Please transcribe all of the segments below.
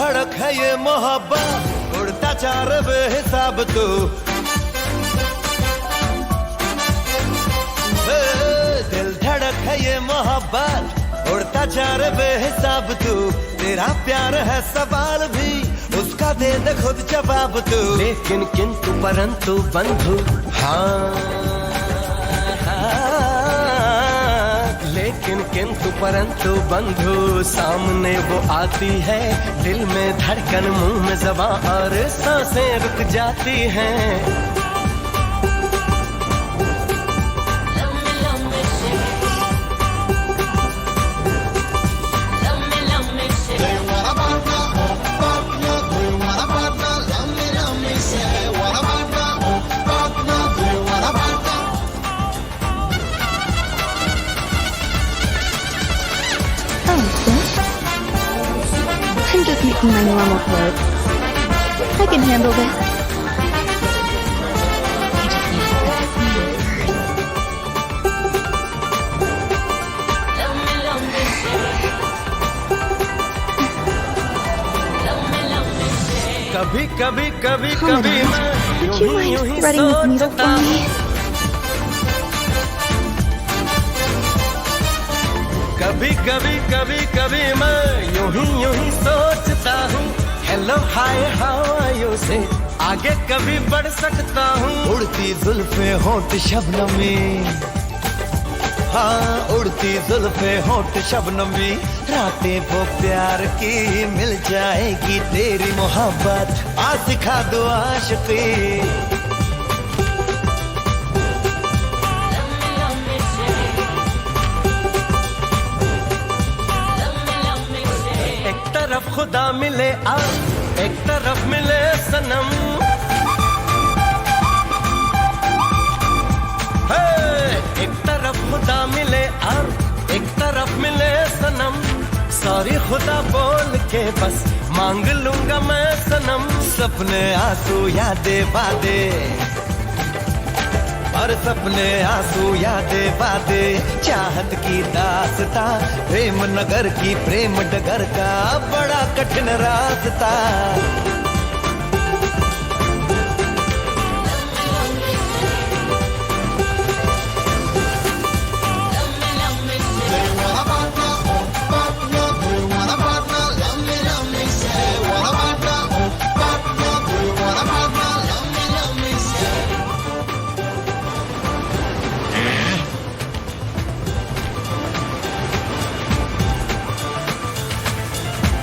धड़क है ये मोहब्बत, उड़ता चार बेहिसाब तू। दिल धड़क है ये मोहब्बत, उड़ता चार बेहिसाब तू। तेरा प्यार है सवाल भी, उसका दे दे खुद जवाब तू। लेकिन किंतु परंतु बंधु, लेकिन किंतु परंतु बंधु, सामने वो आती है, दिल में धड़कन मुंह में ज़बां और सांसें रुक जाती हैं। I'm just making my normal clothes. I can handle this. कभी कभी कभी Oh my कभी God. मैं Would you mind threading this needle for me? कभी कभी कभी कभी मैं यूं ही सोचता हूँ, hello hi how are you से आगे कभी बढ़ सकता हूँ। उड़ती जुल्फे होठ शबनमी, हाँ उड़ती जुल्फे होठ शबनमी। रातें वो प्यार की मिल जाएगी तेरी मोहब्बत, आ सिखा दो आशिकी। एक तरफ खुदा मिले आ, एक तरफ मिले सनम। एक तरफ खुदा मिले आ, एक तरफ मिले सनम। सॉरी खुदा बोल के बस मांग लूंगा मैं सनम। सपने आंसू यादें वादे, और सपने आंसू यादें वादे। चाहत की दास्ता, प्रेम नगर की प्रेम डगर का बड़ा कठिन रास्ता।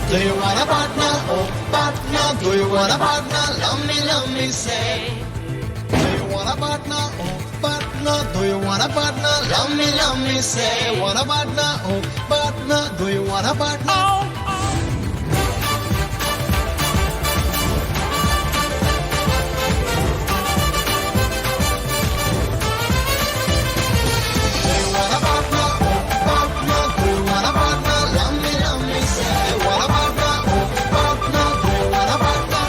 Do you want a partner? Oh, partner. Do you want a partner? Love me, say. Do you want a partner? Oh, partner. Do you want a partner? Love me, say. Want a partner? Oh, partner. Do you want a partner? Do you want a partner? Oh, partner. Do you want a partner? Love me, say. Want a partner? Oh, partner. Do you want a partner?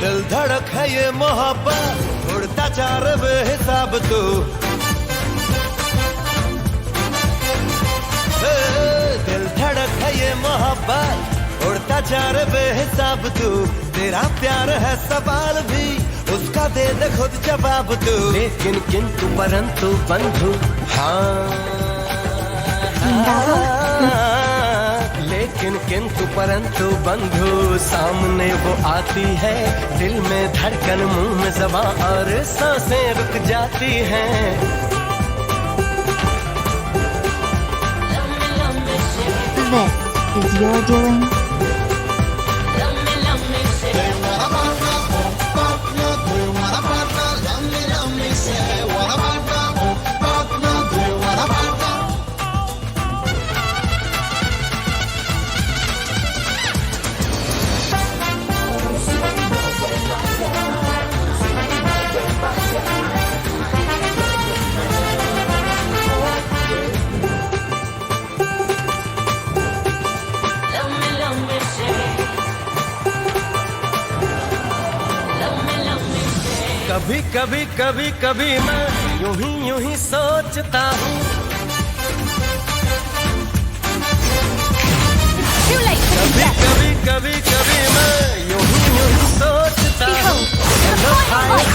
दिल धड़क है ये मोहब्बत, उड़ता चार बेहिसाब तू। दिल धड़क है ये मोहब्बत, उड़ता चार बेहिसाब तू। तेरा प्यार है सवाल भी, उसका दे दे खुद जवाब तू। लेकिन किंतु परंतु बंधु, लेकिन किंतु परंतु बंधु, सामने वो आती है, दिल में धड़कन मुंह में ज़बां और सांसें रुक जाती हैं। This is your doing. Do you want a partner? Oh, partner. Do you want a partner? Love me, say. Want a partner? Oh, partner. Do you want a partner? कभी कभी कभी कभी मैं यूं ही सोचता हूँ। Too late for कभी this. कभी कभी कभी मैं यूं ही सोचता हूँ। Behold, the point of light.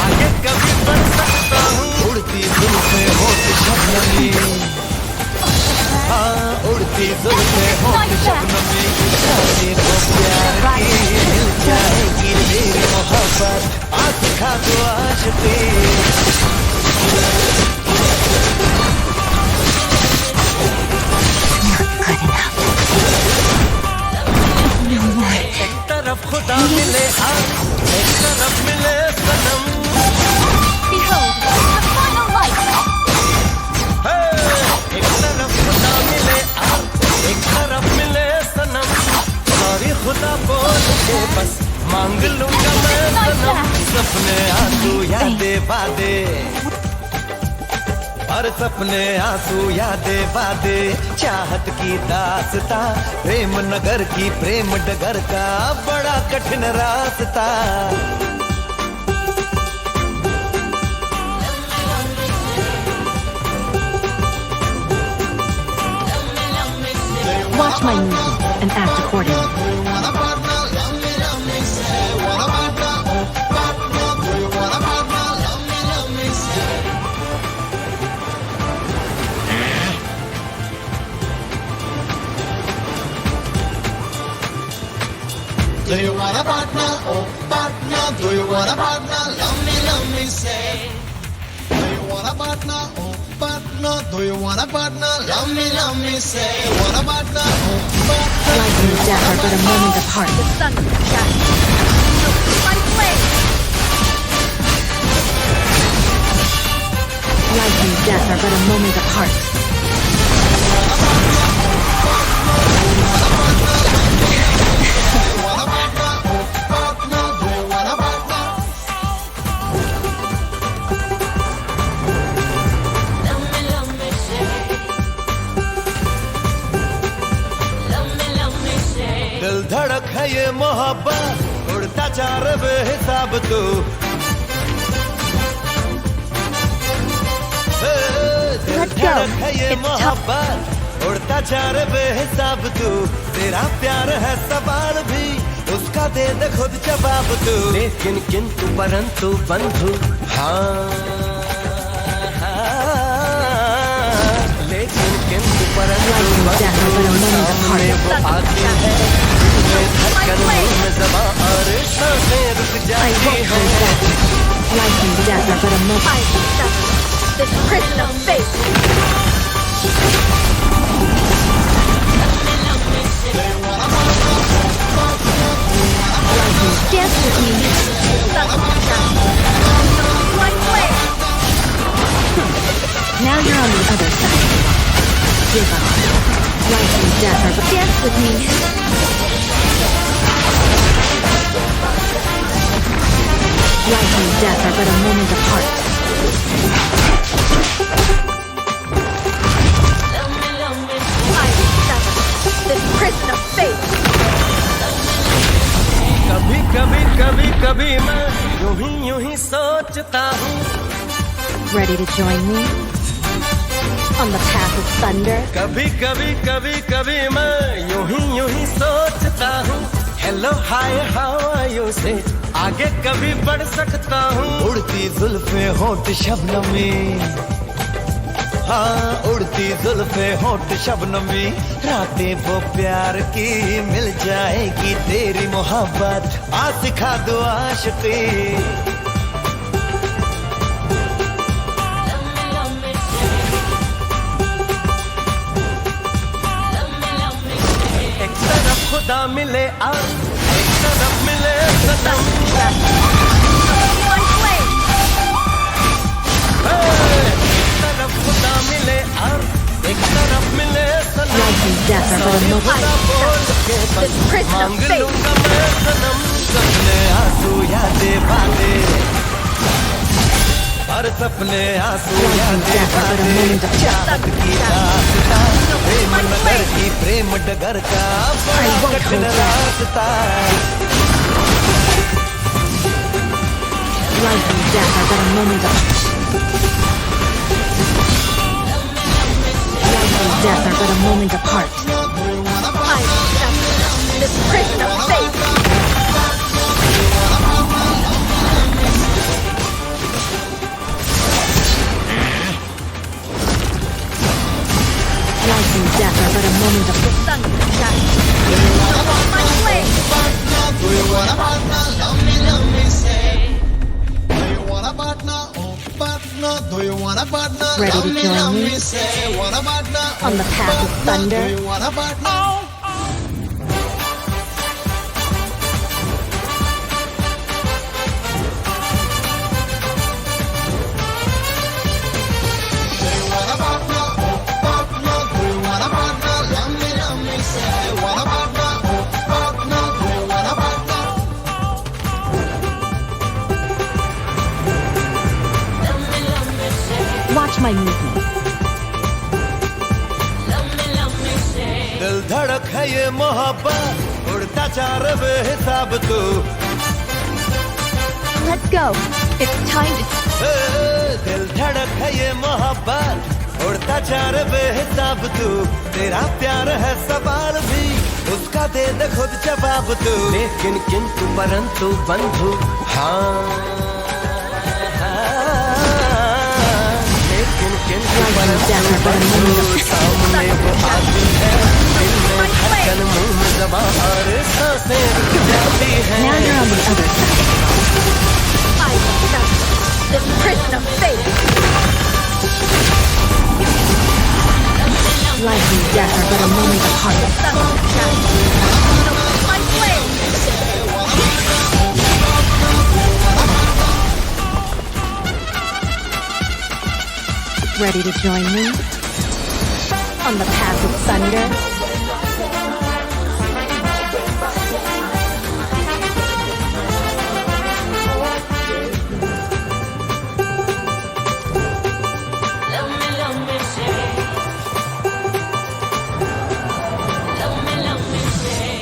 आगे कभी बढ़ सकता हूँ। उड़ती जुल्फे होठ शबनमी, हाँ उड़ती जुल्फे होठ शबनमी, जाने वो प्यार की मिल जाएगी तेरी मोहब्बत, आ सिखा दो आशिकी। एक तरफ खुदा मिले आप, एक तरफ मिले सनम। Behold, the final light. हे! एक तरफ खुदा मिले आप, एक तरफ मिले सनम। सॉरी खुदा बोल के बस मांग लूंगा मैं सनम। सपने आंसू यादें वादे, हर सपने आंसू यादें वादे, चाहत की दास्ता, प्रेम नगर की प्रेम डगर का बड़ा कठिन रास्ता। Watch my movement and act accordingly. Do you want a partner? Love me, say. Want a partner? Oh, partner. Do you want a partner? Love me, say. Do you want a partner? Oh, partner. Do you want a partner? Love me, say. Do you want a partner? Oh, partner. Do you want a partner? Love me, say. Want a partner? Oh, partner. Life and death are but a moment apart. The sun will shine. My flame. Life and death are but a moment apart. Want a partner? Oh, partner. Do you want a partner? दिल धड़क है ये मोहब्बत, उड़ता जा रे बेहिसाब तू। दिल Let's go. धड़क है ये It's tough. मोहब्बत, उड़ता जा रे बेहिसाब तू। तेरा प्यार है सवाल भी, उसका दे दे खुद जवाब तू। लेकिन किंतु परंतु बंधु, हाँ, लेकिन किंतु परंतु बंधु, सामने वो आती है, दिल में धड़कन, मुंह में ज़बां और सांसें रुक I जाती won't हैं। hold back. Life and death are but a moment. I will sever this prison of fate. Life and dance with me. Sun will shine. My flame. Now you're on the other side. Give up. Life and death are but dance with me. Life and death are but a moment apart. I will sever this prison of fate. कभी कभी कभी कभी मैं यूं ही सोचता हूँ। Ready to join me on the path of thunder? कभी कभी कभी कभी मैं यूं ही सोचता हूँ। Hello hi how are you से आगे कभी बढ़ सकता हूँ। उड़ती जुल्फे होठ शबनमी, हाँ उड़ती जुल्फे होठ शबनमी, रातें वो प्यार की मिल जाएगी तेरी मोहब्बत, आ सिखा दो आशिकी। एक तरफ खुदा मिले आप, एक तरफ मिले सनम। My flame. एक तरफ खुदा मिले आप, एक तरफ मिले सनम। Life and death are but a moment. खुदा बोल के बस This prison of मांग fate. लूंगा मैं सनम। सपने आंसू यादें वादे, हर सपने आंसू यादें वादे, चाहत की दास्ता, प्रेम नगर की प्रेम डगर का बड़ा कठिन रास्ता। death are but a moment of life and death are but a moment apart. I accept this prison of fate. Life and death are but a moment of the sun shines. Along my flame. Do you want a partner? Love me, say. Do you want a partner? Oh, partner. Do you want a partner? Ready to join me? Say, want a partner? On the path of thunder? Do you want a partner? Do you want a partner? Oh, partner. Do you want a partner? Love me, say. Want a partner? Oh, partner. Do you want a partner? Watch my movement. दिल धड़क है ये मोहब्बत उड़ता जा रे बेहिसाब तू Let's go. It's time to दिल धड़क है ये मोहब्बत उड़ता जा रे बेहिसाब तू तेरा प्यार है सवाल भी उसका दे दे खुद जवाब तू लेकिन किंतु परंतु बंधु हाँ लेकिन किंतु परंतु सामने वो आती है दिल में धड़कन मुंह में ज़बां और सांसें रुक जाती हैं Now you're on the other side. I accept this prison of fate. Life and death are but a moment apart. The sun shines. Along my flame. Ready to join me? On the path of thunder?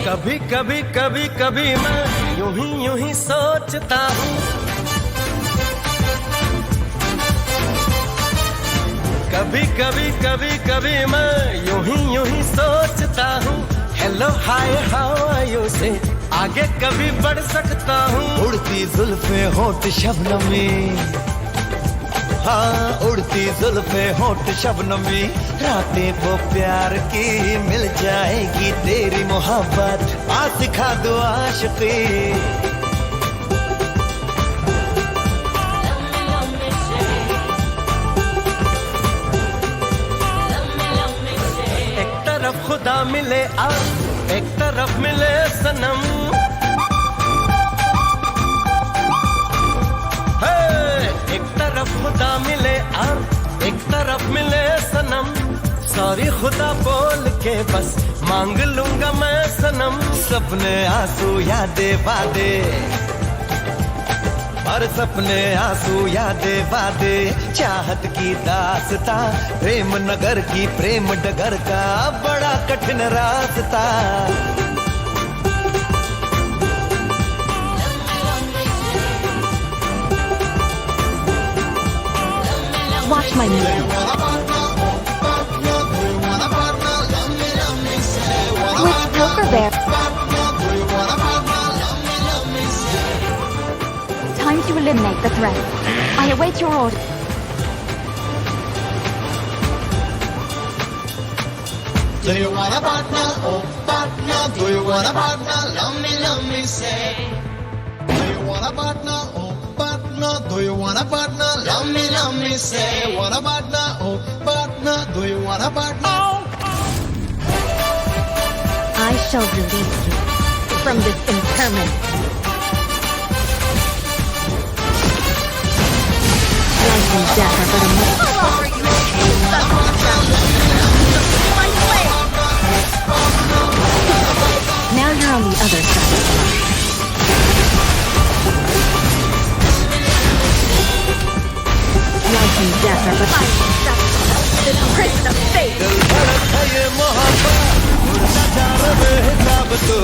कभी कभी कभी कभी मैं यूं ही सोचता हूँ कभी कभी कभी कभी मैं यूं ही सोचता हूँ hello hi how are you से आगे कभी बढ़ सकता हूँ उड़ती जुल्फे होठ शबनमी हाँ उड़ती जुल्फे होठ शबनमी रातें वो प्यार की मिल जाएगी तेरी मोहब्बत आ सिखा दो आशिकी एक तरफ खुदा मिले आप एक तरफ मिले सनम हे, एक तरफ खुदा मिले आप एक तरफ मिले सनम सॉरी खुदा बोल के बस मांग लूंगा मैं सनम सपने आंसू यादें वादे और सपने आंसू यादें वादे चाहत की दास्ता प्रेम नगर की प्रेम डगर का बड़ा कठिन रास्ता Watch my movement. Which poker bear? Time to eliminate the threat. I await your order. Do you want a partner? Oh, partner. Do you want a partner? Love me, say. Do you want a partner? Oh, partner. Do you want a partner? Love me, say. Want a partner? Oh, partner. Do you want a partner? I shall release you from this interment. Life and death are but a moment. Now you're on the other side of life. Life and death are but this prison of fate. दिल धड़क है ये मोहब्बत उड़ता जा रे बेहिसाब तू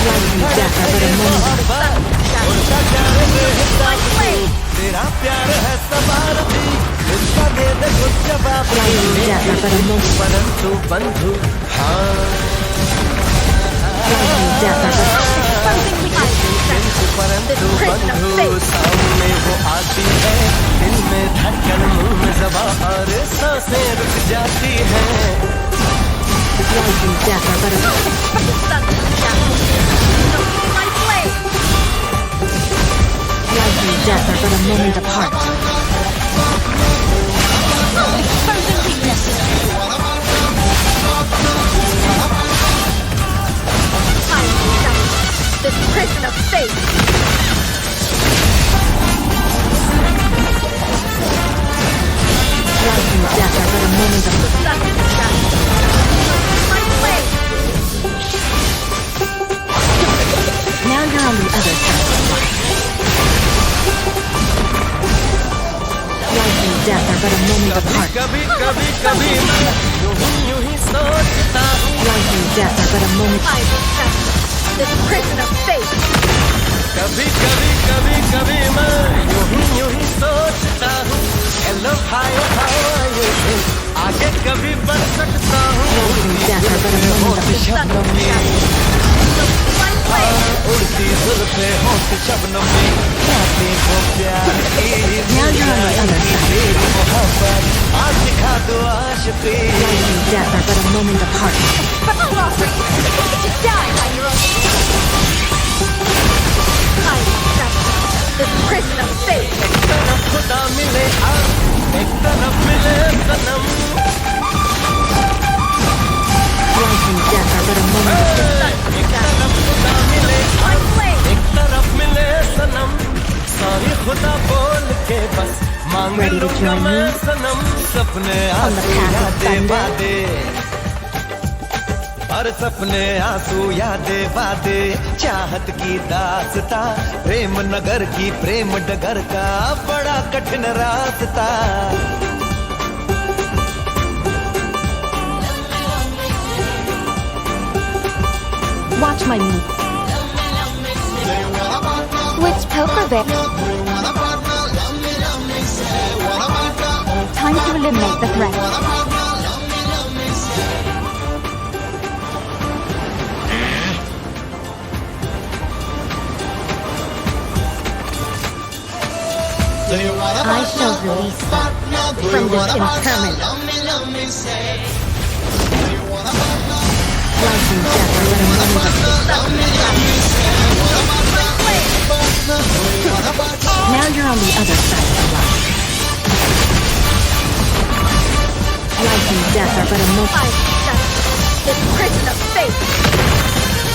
Life and death death are but a moment of उड़ता जा रे बेहिसाब तू तेरा प्यार है सवाल भी उसका दे दे खुद जवाब life and death are but a moment. परंतु बंधु हाँ Life and death are but परंतु बंधु सामने वो आती है दिल में धड़कन मुंह में ज़बां और सांसें रुक जाती हैं life and death are but a life and death are but a moment apart. This prison of fate. Life and death are but a moment of My way. now you're on the other side of life. Life and death are but a moment apart. कभी कभी कभी मैं यूं ही सोचता हूँ Life and death are but a moment. I will settle this prison of fate. कभी कभी कभी कभी मैं यूं ही सोचता हूँ hello hi how are you आगे कभी बढ़ सकता हूँ Life and death are but a moment of शब्दों में My way. उड़ती जुल्फे होंठ शबनों में रातें को प्यार की now you're on the other side. मेरी मोहब्बत आज दिखा दो आशिकी Life and death are but a moment apart. I'll offer you to die by your own. I will settle this prison of fate. एक तरफ खुदा मिले एक तरफ मिले सनम Life and death are but a moment of एक तरफ खुदा मिले My way. एक तरफ मिले सनम सारी खुदा बोल के बस मांग Ready to लूंगा join मैं me? सनम सपने On the आंसू path of यादें thunder. वादे हर सपने आंसू यादें वादे चाहत की दास्ता प्रेम नगर की प्रेम डगर का बड़ा कठिन रास्ता watch my move. Which poker bit? Time to eliminate the threat. I shall release you from this impermanent. Life and death are but a moment of now you're on the other side of life. Life and death are but a moment. I will settle this prison of fate.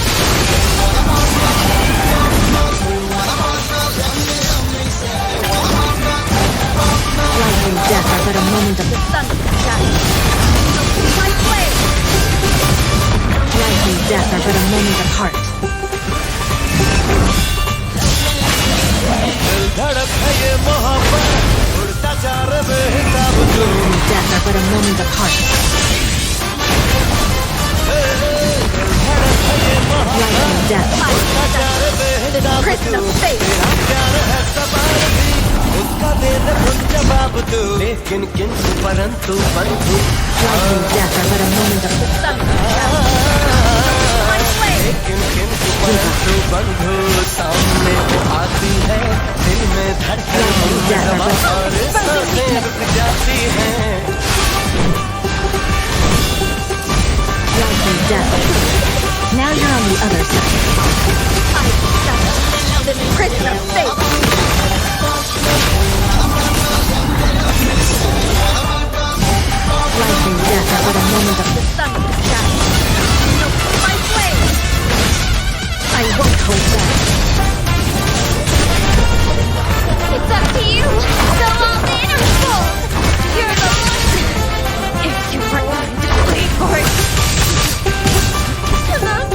Life and death are but a moment of The sun will shine. My way. life and death are but a moment apart. दिल धड़क है ये मोहब्बत उड़ता जा रे बेहिसाब तू Life and death are but a moment apart. दिल धड़क है ये मोहब्बत Life and death. I will उड़ता जा रे settle this बेहिसाब prison तू of fate. तेरा प्यार है सवाल भी उसका दे दे खुद जवाब तू लेकिन किंतु परंतु बंधु Life and death are but a moment of The sun will shine. My way. लेकिन किंतु परंतु बंधु सामने वो आती है दिल में धड़कन मुंह में ज़बां और सांसें रुक जाती हैं life and death. Now you're on the other side. I will settle this prison of fate. Life and death are but a moment of The sun will shine. My way. I won't hold back. It's up to you. Go all in or fold. You're the one. If you were willing to play for it.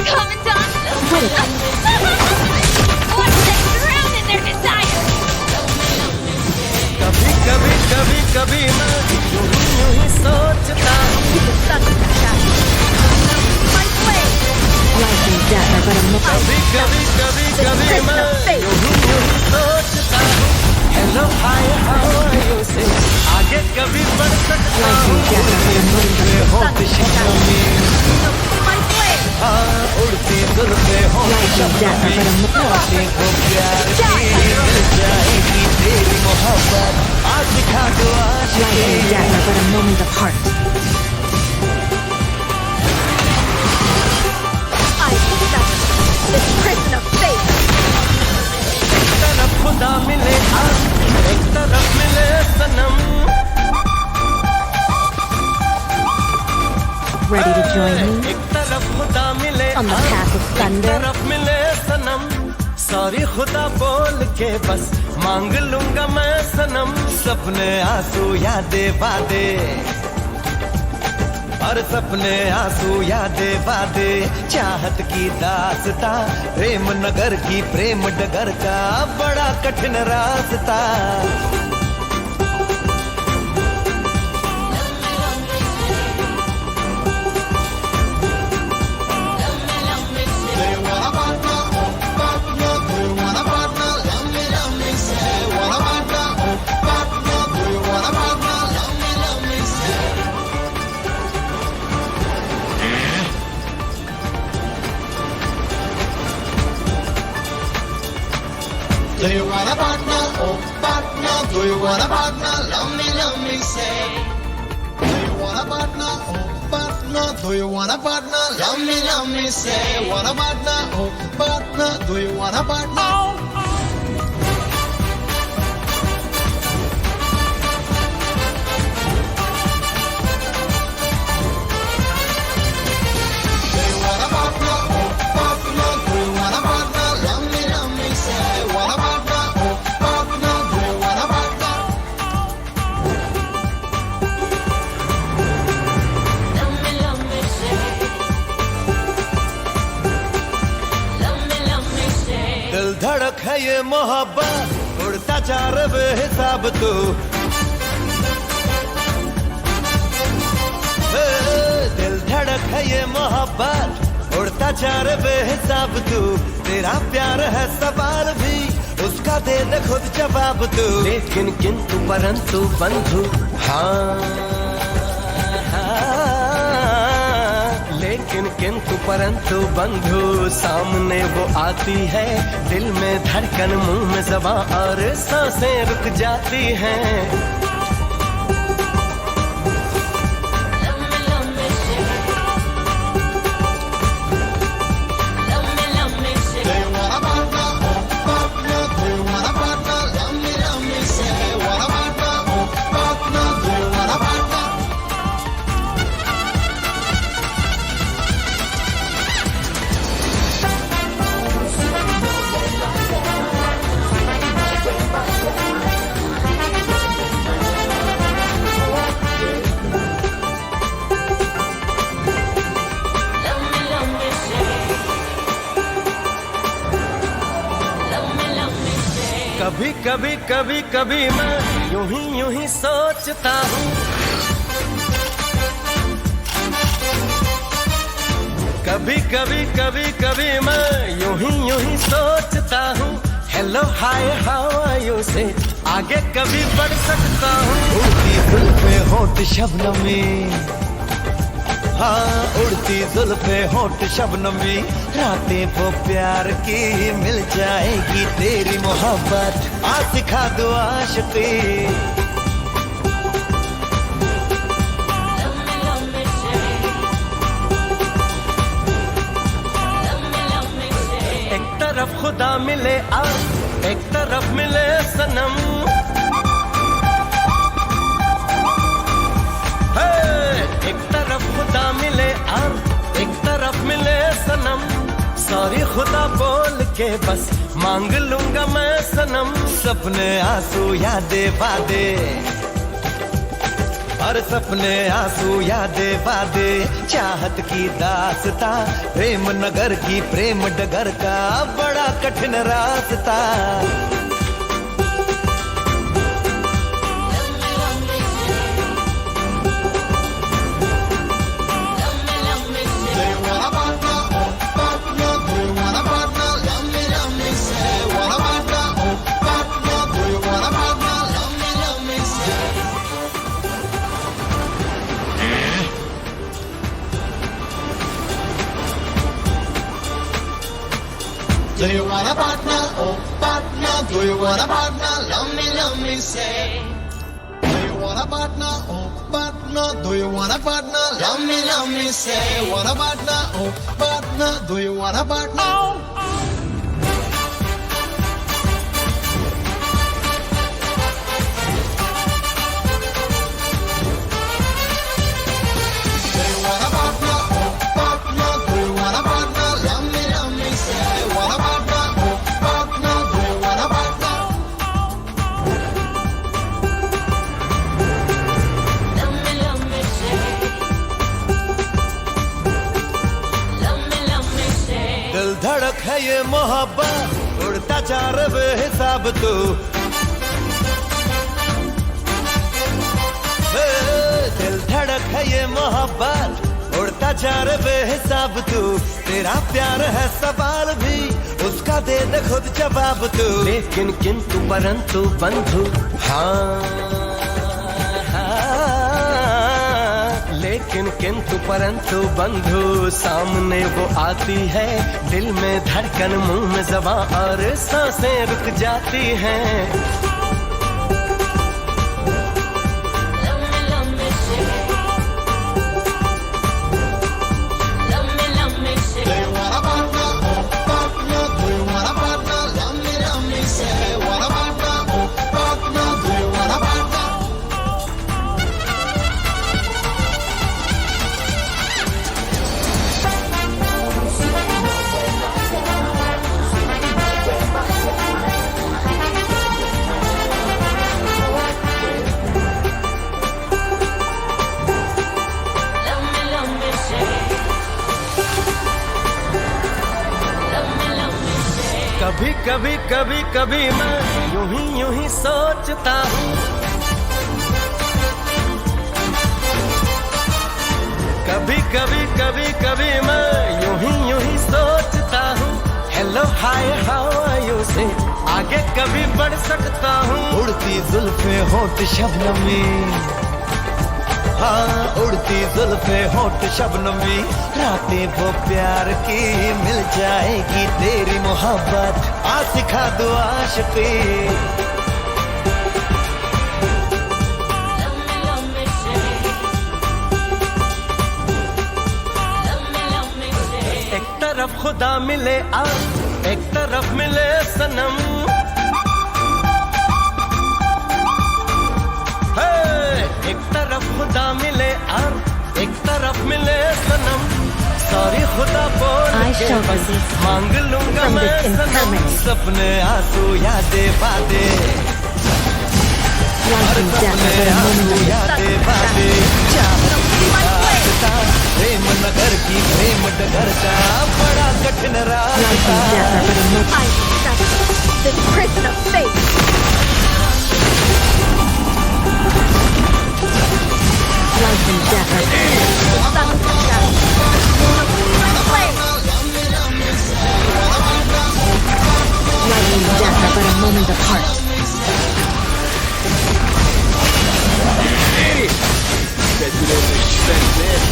Commandant. Wait. Watch them drown in their desire. कभी कभी कभी कभी मैं यूं ही सोचता हूँ The sun will shine. My way. Life and death are but a moment. कभी कभी कभी कभी मैं यूं ही सोचता हूँ, hello hi how are you से आगे कभी बढ़ सकता हूँ। होठ शब्दों में My flame! हाँ उड़ती जुल्फे होठ शब्दों में रातें को प्यार की मिल जाएगी तेरी मोहब्बत आज दिखा दो आज Life and death are but a moment apart. I accept this prison of fate. एक तरफ खुदा मिले एक तरफ मिले सनम, Ready to join me एक तरफ खुदा मिले on the path of एक thunder? तरफ मिले सनम, सॉरी खुदा बोल के बस मांग लूंगा मैं सनम। सपने आंसू यादें वादे और सपने आंसू यादें वादे चाहत की दास्ता प्रेम नगर की प्रेम डगर का बड़ा कठिन रास्ता। Do you want a partner? Oh, partner. Do you want a partner? Love me, say. Want a partner? Oh, partner. Do you want a partner? Love me, say. Do you want a partner? Oh, partner. Do you want a partner? Love me, say. Do you want a partner? Oh, partner. Do you want a partner? Love me, say. Want a partner? Oh, partner. Do you want a partner? Do you want a partner? Oh, partner. Do you want a partner? Love me, say. Want a partner? Oh, partner. Do you want a partner? दिल धड़क है ये मोहब्बत उड़ता जा रहा बेहिसाब तू दिल धड़क है ये मोहब्बत उड़ता जा रहा बेहिसाब तू तेरा प्यार है सवाल भी उसका दे दे खुद जवाब तू। लेकिन किंतु परंतु बंधु लेकिन किंतु परंतु बंधु सामने वो आती है दिल में धड़कन मुंह में ज़बां और सांसें रुक जाती हैं। Do you want a partner? Oh, partner. Do you want a partner? Love me, say. Want a partner? Oh, partner. Do you want a partner? कभी कभी कभी कभी मैं यूं ही सोचता हूँ, कभी कभी कभी कभी मैं यूं ही सोचता हूँ, hello hi how are you से आगे कभी बढ़ सकता हूँ। उड़ती जुल्फे होठ शबनमी हाँ उड़ती जुल्फे होठ शबनमी रातें वो प्यार की मिल जाएगी तेरी मोहब्बत आज सिखा दो आशिकी। एक तरफ खुदा मिले एक तरफ मिले सनम, एक तरफ खुदा मिले एक तरफ मिले सनम, सॉरी खुदा बोल के बस मांग लूंगा मैं सनम। सपने आंसू यादें वादे और सपने आंसू यादें वादे चाहत की दास्ता प्रेम नगर की प्रेम डगर का बड़ा कठिन रास्ता। Do you want a partner? Oh, partner. Do you want a partner? Love me, want a partner? Oh, partner, do you want a partner? Love me, say. Do you want a partner? Oh, partner, do you want a partner? Love me, say. Want a partner? Oh, partner, do you want a partner? Do you want a partner? Oh, partner, do you want a partner? Love me, say. Want a partner? Oh, partner, do you want a partner? Love me, say. Love me, say. दिल धड़क है ये मोहब्बत उड़ता जा रे बेहिसाब तू हे, दिल धड़क है ये मोहब्बत उड़ता जा रे बेहिसाब तू तेरा प्यार है सवाल भी उसका दे दे खुद जवाब तू लेकिन किंतु परंतु बंधु लेकिन किंतु परंतु बंधु सामने वो आती है दिल में धड़कन मुंह में ज़बां और सांसें रुक जाती हैं Love me, say. Love me, say. Do you want a partner? Oh, partner, do you want a partner? Love me, say. Want a partner? Oh, partner, do you want a partner? Love me, say. Love me, say. कभी कभी कभी कभी मैं यूं ही सोचता हूँ कभी कभी कभी कभी मैं यूं ही सोचता हूँ hello hi how are you से आगे कभी बढ़ सकता हूँ उड़ती जुल्फे होठ शबनमी हाँ उड़ती जुल्फे होठ शबनमी रातें वो प्यार की मिल जाएगी तेरी मोहब्बत आ सिखा दो आशिकी Love me, say. Love me, say. एक तरफ खुदा मिले एक तरफ मिले सनम हे, एक तरफ खुदा मिले एक तरफ मिले सनम सॉरी खुदा बोल I के shall बस release you मांग लूंगा from मैं this सनम infirmity. सपने आंसू यादें बातें Life and death are but a moment of यादें बातें चाहत की रास्ता प्रेम नगर की प्रेम डगर का बड़ा कठिन Life रास्ता and death are but a moment. I accept this prison of fate. Life and death are Sun comes out. My flame. life and death are but a moment apart.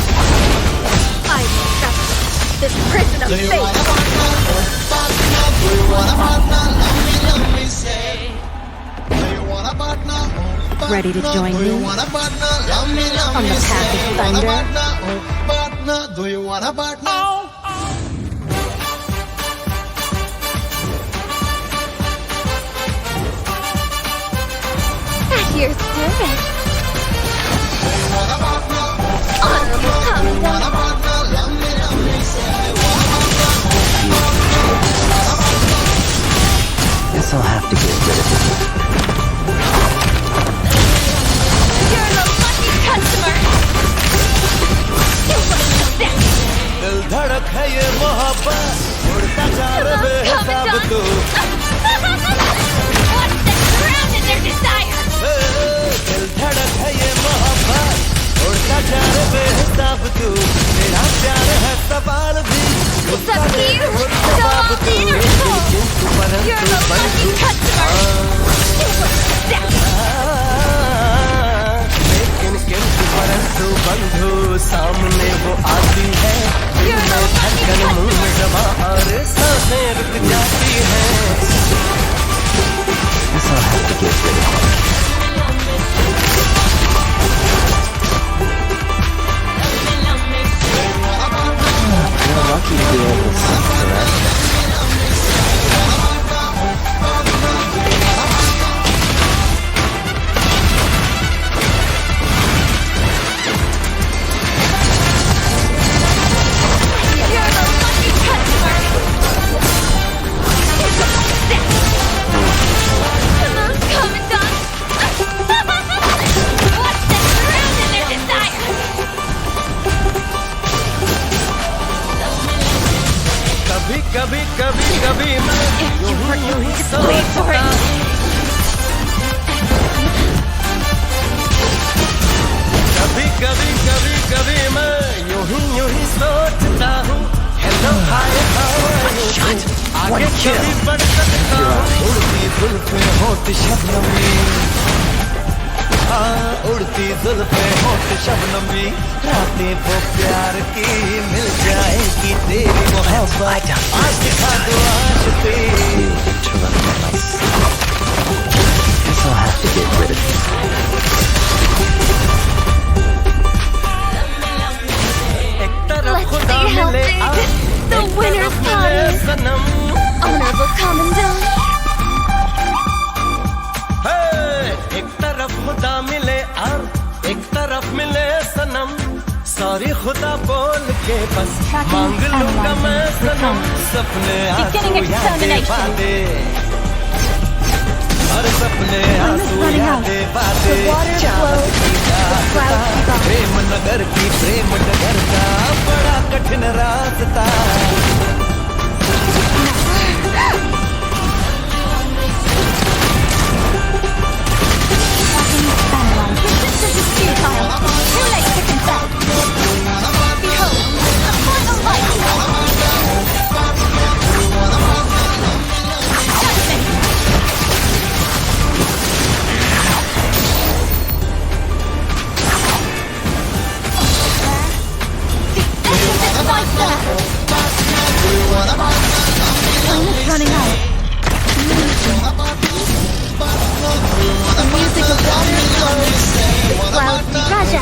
I accept this prison of Do you want a fate. partner? Oh, partner, do you want a partner? Love me, say. Do you want a partner? Oh, partner, Ready to join do you me? want a partner? Love me, On the say. path of Want a thunder? partner? Oh, partner, do you want a partner? At your service. Want a partner? Oh, Honorable want Commandant. a partner? Love me, say. Want a partner? Guess I'll have to get rid of it. You're the lucky customer. You wouldn't know that. दिल धड़क है ये मोहब्बत उड़ता जा रे बेहिसाब तू Watch them drown in their desire. हे, दिल धड़क है ये मोहब्बत उड़ता जा रे बेहिसाब तू तेरा प्यार है सवाल भी It's up to you to all the inner soul. You're the lucky customer. You wouldn't know that. लेकिन किंतु परंतु बंधु सामने वो आती है दिल में धड़कन मुंह में ज़बां और सांसें रुक जाती हैं जुल्फे होठ शबनमी, हाँ उड़ती जुल्फे होठ शबनमी, रातें वो प्यार की मिल जाएगी तेरी मोहब्बत, आज दिखा दो आशिकी। You interrupted my sleep. Guess I'll have to get rid of you. Let's see how big the winner's pot is. Owner will come and down. एक तरफ खुदा मिले और एक तरफ मिले सनम, सॉरी खुदा बोल के बस मांग लूंगा मैं सनम, सपने आंसू यादें बातें, हर सपने आंसू यादें बातें, चाहत की दास्तां, प्रेम नगर की प्रेम नगर का बड़ा कठिन रास्ता। Too late to confess. Behold, a final light. Judgment. The end of this light there. Time is running out. The music of water flows. The clouds Raja.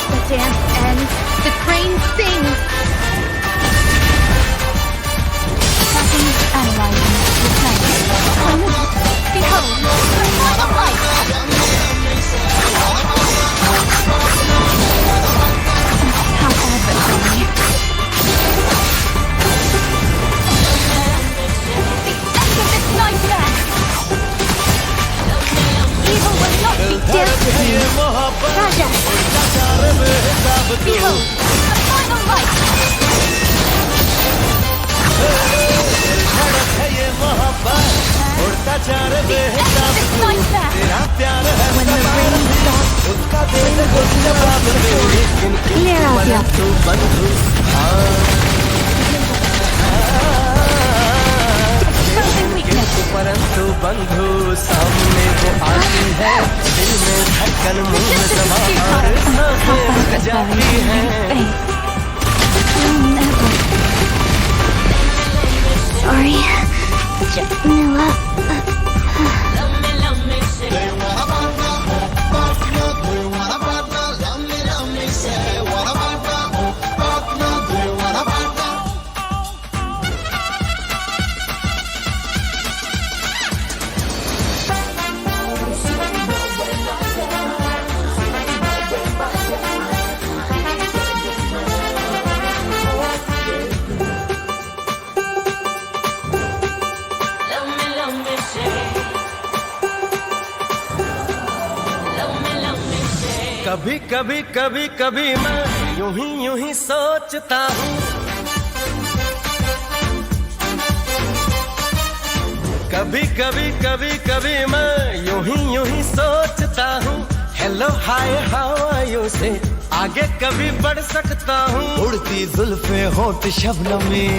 The dance ends. The crane sings. Tracking, analyzing, replaying. Behold, the final light. How arbitrary. Nightmare. Evil will not be dealt with me. Raja. Behold, the final light. The end of this nightmare. When the rain stops, when the wind blows, clear out your परंतु बंधु सामने वो आती है, दिल में धड़कन मुंह में समा और सांसें रुक जाती हैं। Sorry, Jamila. Do you want a partner? Oh, partner. Do you want a partner? Love me, say. Want a partner? Oh, partner. Do you want a partner? कभी कभी कभी कभी मैं यूं ही सोचता हूँ, कभी कभी कभी कभी मैं यूं ही सोचता हूँ, hello hi how are you से आगे कभी बढ़ सकता हूँ। उड़ती जुल्फे होठ शबनमी,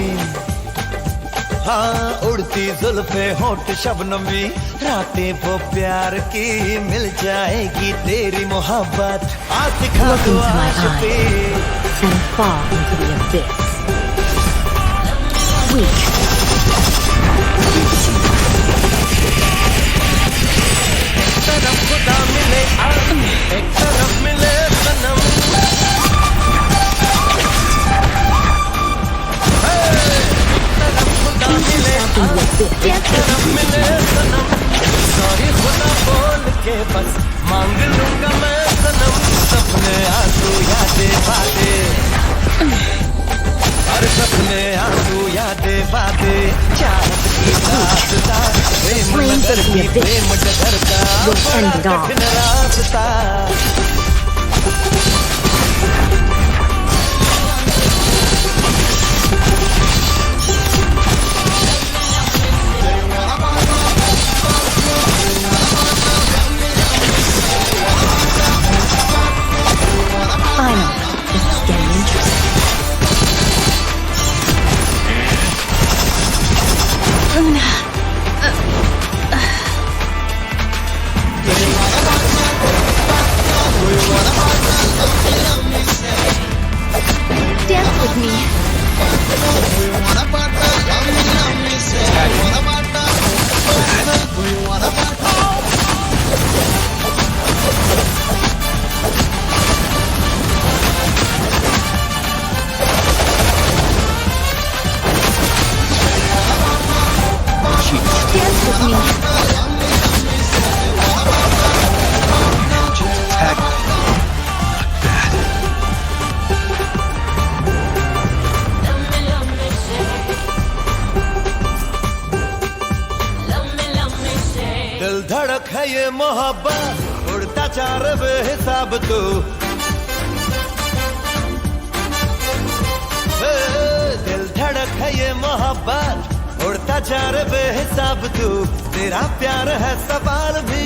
हाँ उड़ती जुल्फे होठ शबनमी, रातें वो प्यार की मिल जाएगी तेरी मोहब्बत, आज दिखा Look दो into my Aashiqui. eyes and fall into the abyss. Weak. एक तरफ खुदा मिले एक तरफ मिले सनम, एक तरफ मिले सनम, सॉरी खुदा बोल के बस मांग लूंगा मैं सनम, सपने आंसू यादें बातें, हर सपने आंसू यादें बातें, चाहत की दास्तां, प्रेम नगर की प्रेम डगर का बड़ा कठिन रास्ता। Finally, this is getting interesting. दिल धड़क है ये मोहब्बत उड़ता चार बेहिसाब तू दिल धड़क है ये मोहब्बत उड़ता चार बेहिसाब तू तेरा प्यार है सवाल भी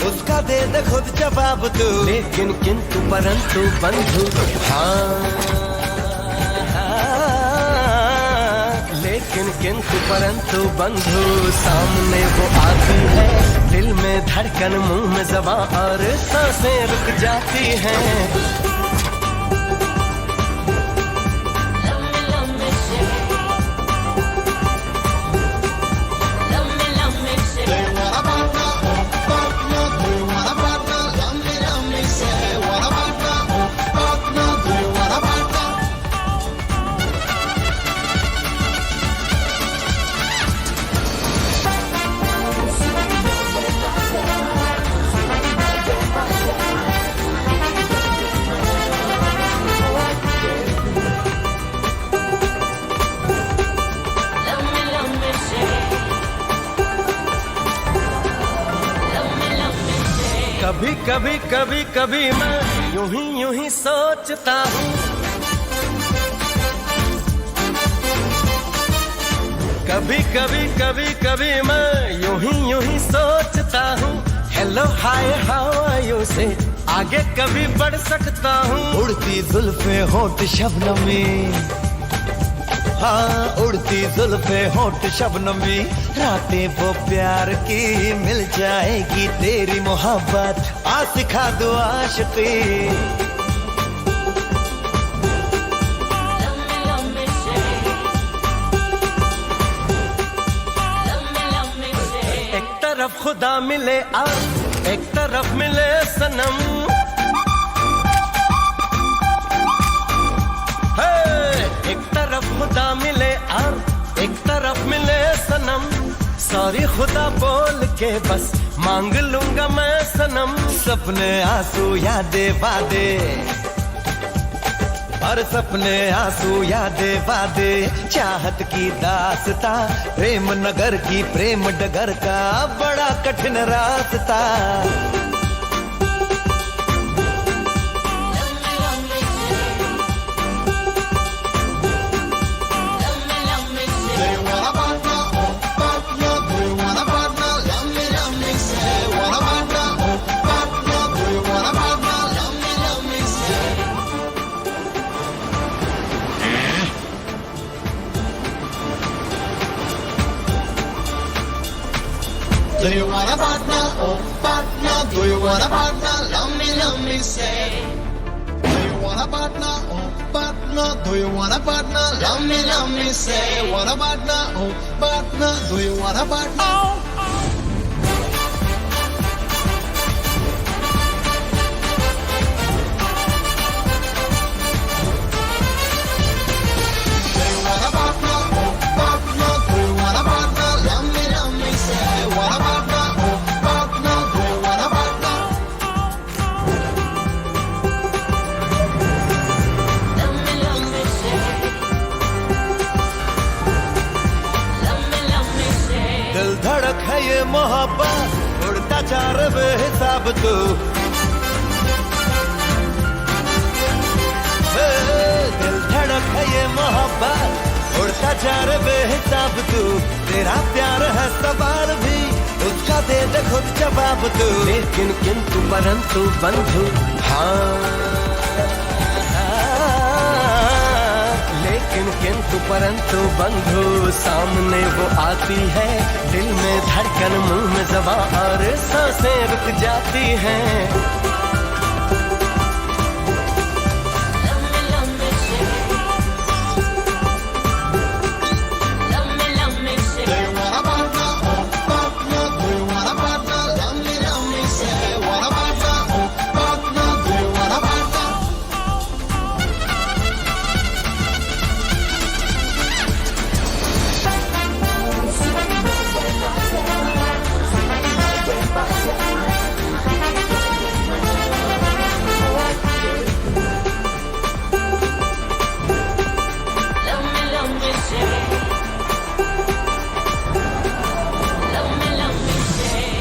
उसका दे दे खुद जवाब तू लेकिन किंतु परंतु बंधु लेकिन किंतु परंतु बंधु सामने वो आती है दिल में धड़कन मुंह में ज़बां और सांसें रुक जाती हैं कभी मैं यूं ही सोचता हूँ कभी मैं यूं ही सोचता हूँ hello hi how are you से आगे कभी बढ़ सकता हूँ उड़ती जुल्फे होठ शबनमी हाँ उड़ती जुल्फे होठ शबनमी रातें वो प्यार की मिल जाएगी तेरी मोहब्बत आ सिखा दो आशिकी एक तरफ खुदा मिले और एक तरफ मिले सनम एक तरफ खुदा मिले और एक तरफ मिले सनम सॉरी खुदा बोल के बस मांग लूंगा मैं सनम सपने आंसू यादें वादे और सपने आंसू यादें वादे चाहत की दास्ता प्रेम नगर की प्रेम डगर का बड़ा कठिन रास्ता Do you want a partner? Oh, partner. Do you want a partner? Love me, say. Do you want a partner? Oh, partner. Do you want a partner? Love me, say. Want a partner? Oh, partner. Do you want a partner? Do you want a partner? Oh, partner. Do you want a partner? Love me, say. Want a partner? Oh, partner. Do you want a partner? दिल धड़क है ये मोहब्बत उड़ता चार बेहिसाब तू दिल धड़क है ये मोहब्बत उड़ता चार बेहिसाब तू तेरा प्यार है सवाल भी उसका दे दे खुद जवाब तू लेकिन किंतु परंतु बंधु लेकिन किंतु परंतु बंधु सामने वो आती है दिल में धड़कन मुंह में ज़बां और सांसें रुक जाती हैं Do you want a partner? Oh, partner. Do you want a partner? Love me, say. Want a partner? Oh, partner. Do you want a partner?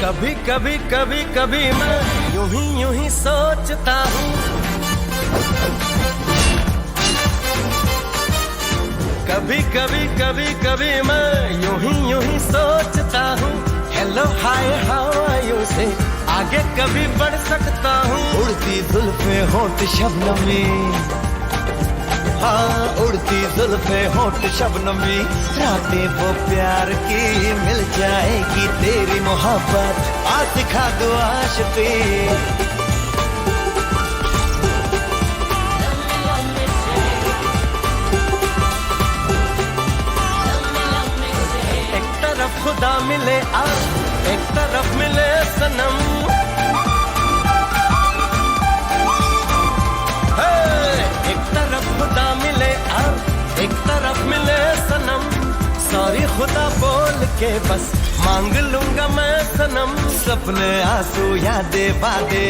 कभी कभी कभी कभी मैं यूं ही सोचता हूँ, कभी कभी कभी कभी मैं यूं ही सोचता हूँ। Hello hi how are you से आगे कभी बढ़ सकता हूँ। उड़ती जुल्फे होठ शबनमी, हाँ उड़ती जुल्फे होठ शबनमी, रातें वो प्यार की मिल जाएगी तेरी मोहब्बत, आ सिखा दो आशिकी। खुदा मिले एक तरफ मिले सनम, एक तरफ खुदा मिले एक तरफ मिले सनम। सॉरी खुदा बोल के बस मांग लूंगा मैं सनम। सपने आंसू यादें वादे,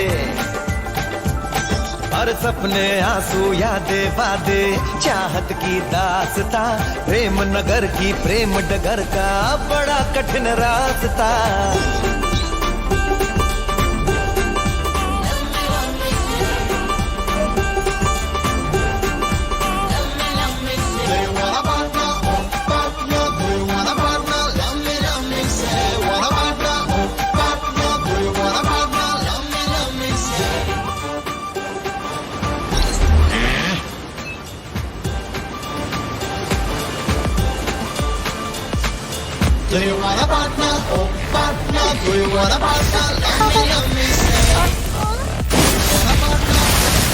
हर सपने आंसू यादें वादे, चाहत की दास्ता, प्रेम नगर की प्रेम डगर का बड़ा कठिन रास्ता। Do you want a partner? Oh, partner. Do you want a partner? Love me, say. Do you want a partner?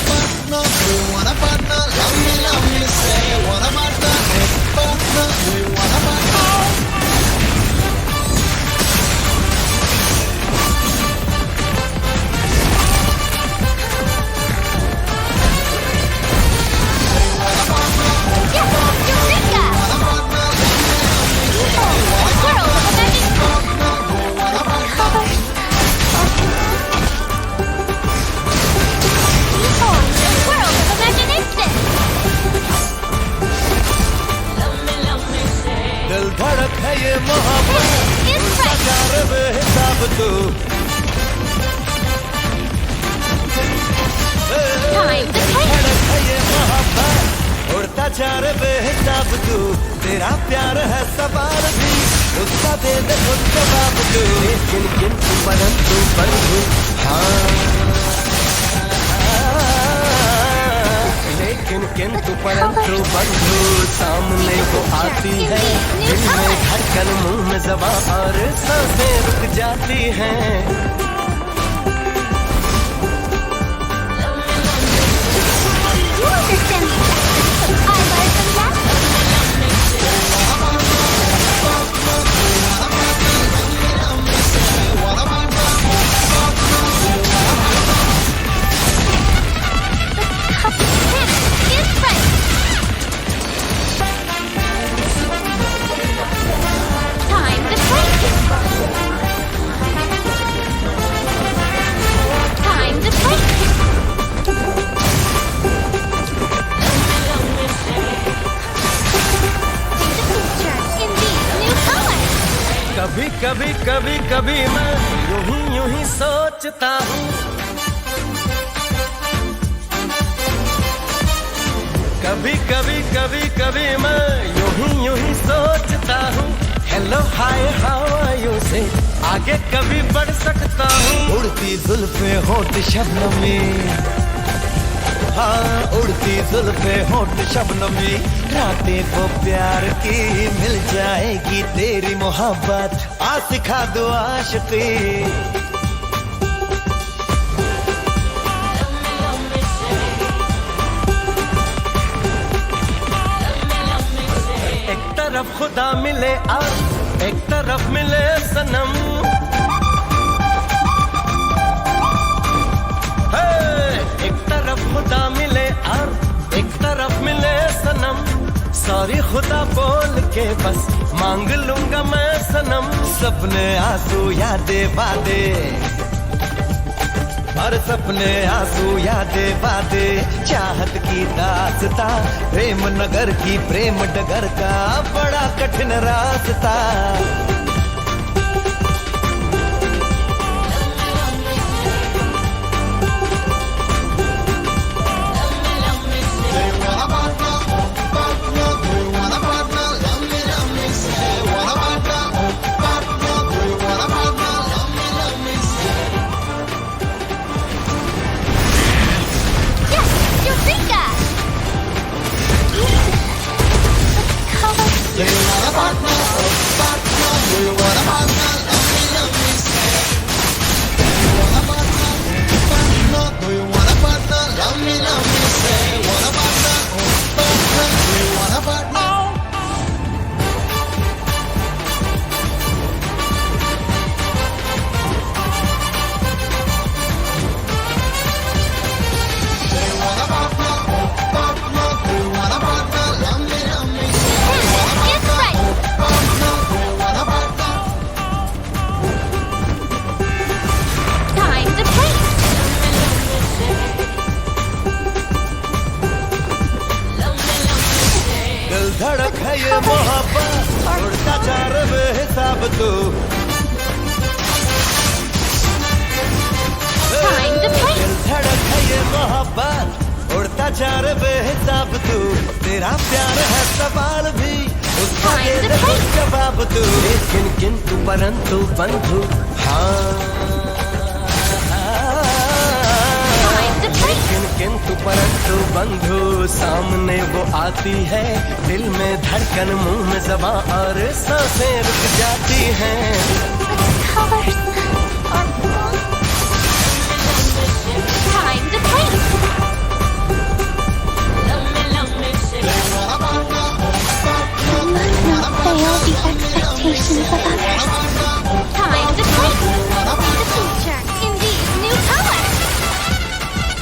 Partner. Do you want a partner? Love me, say. Want a partner? Oh, partner. Do you want a partner? दिल धड़क है ये मोहब्बत, बेकार बेहिसाब तू। दिल धड़क है ये मोहब्बत, उड़ता जा रे बेहिसाब तू। तेरा प्यार है सवाल भी, उसका दे दे खुद जवाब तू। लेकिन किंतु परंतु बंधु, लेकिन किंतु परंतु बंधु, सामने को आती है दिल में धड़कन, मुंह में ज़बान और सांसें रुक जाती हैं। कभी कभी कभी कभी मैं यूं ही सोचता हूँ, कभी कभी कभी कभी मैं यूं ही सोचता हूँ। Hello hi how are you से आगे कभी बढ़ सकता हूँ। उड़ती जुल्फे होठ शबनमी, हाँ उड़ती जुल्फे होठ शबनमी, रातें वो प्यार की मिल जाएगी तेरी मोहब्बत, आ सिखा दो आशिकी। एक तरफ खुदा मिले एक तरफ मिले सनम, एक तरफ खुदा मिले एक तरफ मिले सनम। सॉरी खुदा बोल के बस मांग लूंगा मैं सनम। सपने आंसू यादें वादे, हर सपने आंसू यादें वादे, चाहत की दास्ता, प्रेम नगर की प्रेम डगर का बड़ा कठिन रास्ता। Do you want a partner? Oh, partner. Do you want a partner? Love me, say. Do you want a partner? Oh, partner. Do you want a partner? Love me, say. Want a partner? Oh, partner. Do you want a partner? Do you want a partner? Oh, partner. Do you want a partner? Love me, say. It's right. Partner. Do you want a partner? Time to paint. दिल धड़क है ये मोहब्बत उड़ता जा रहे बेहिसाब तू Time to paint. दिल धड़क है ये मोहब्बत उड़ता जा रहे बेहिसाब तू तेरा प्यार है सवाल भी उसका दे दे खुद जवाब तू लेकिन किंतु परंतु बंधु Time to paint. लेकिन किंतु परंतु बंधु सामने वो आती है दिल में धड़कन मुंह में ज़बां और सांसें रुक जाती हैं Colors are wrong. Time to paint. Fail the expectations of others. Time to paint. The future in these new colors. Colors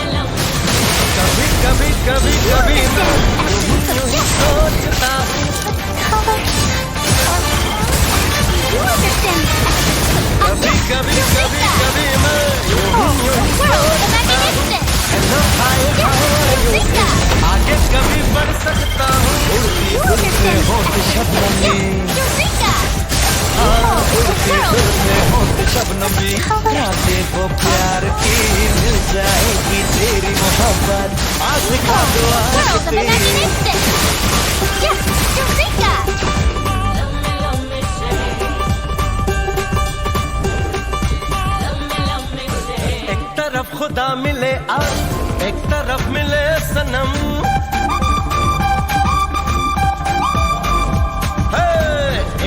कभी कभी कभी कभी मैं यूं ही सोचता हूँ colors are wrong. You understand? कभी कभी कभी कभी मैं यूं ही सोचता हूँ Hello, hi, how are you? Eureka! आगे कभी बढ़ सकता हूँ उड़ती उड़ते होठ शबनमी Eureka! उड़ती उड़ते होठ शबनमी रातें वो प्यार की मिल जाएगी तेरी मोहब्बत आज का दुआ World of imagination! Yes! Eureka! एक तरफ खुदा मिले आज एक तरफ मिले सनम हे!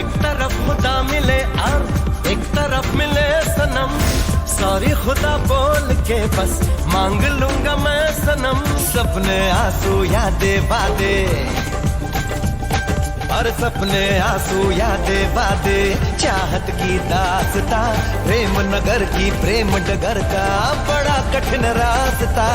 एक तरफ खुदा मिले आज एक तरफ मिले सनम सॉरी खुदा बोल के बस मांग लूंगा मैं सनम सपने आंसू यादें वादे और सपने आंसू यादें वादे चाहत की दास्ता प्रेम नगर की प्रेम डगर का बड़ा कठिन रास्ता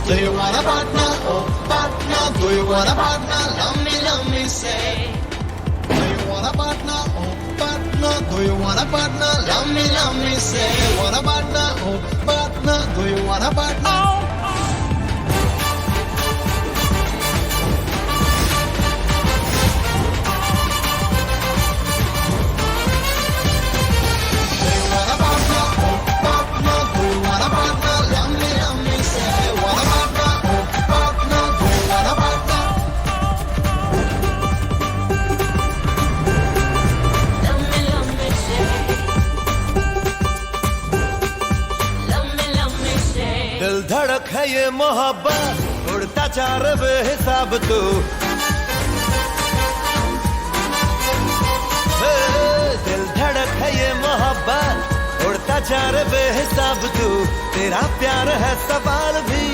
Do you want a partner? Oh, partner. Do you want a partner? Love me, say. Do you want a partner? Oh, partner. Do you want a partner? Love me, say. Want a partner? Oh, partner. Do you want a partner? Do you want a partner? Oh, partner. Do you want a partner? Love me, say. Want a partner? Oh, partner. Do you want a partner? दिल धड़क है ये मोहब्बत उड़ता जा रहे बेहिसाब तू हे, दिल धड़क है ये मोहब्बत उड़ता जा रहे बेहिसाब तू तेरा प्यार है सवाल भी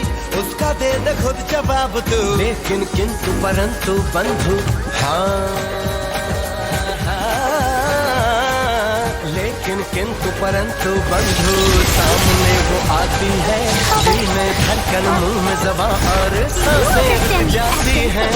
उसका दे दे खुद जवाब तू लेकिन किंतु परंतु बंधु हाँ, लेकिन लेकिन किंतु परंतु बंधु सामने वो आती है, दिल में धड़कन मुंह में ज़बां और सांसें रुक जाती हैं।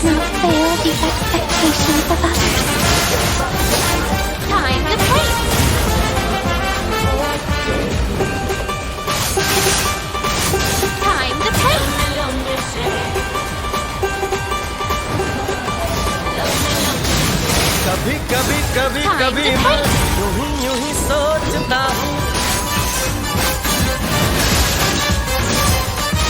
Not fail the expectations of others. Time to paint. Time to paint. कभी कभी कभी कभी मैं यूं ही सोचता हूँ,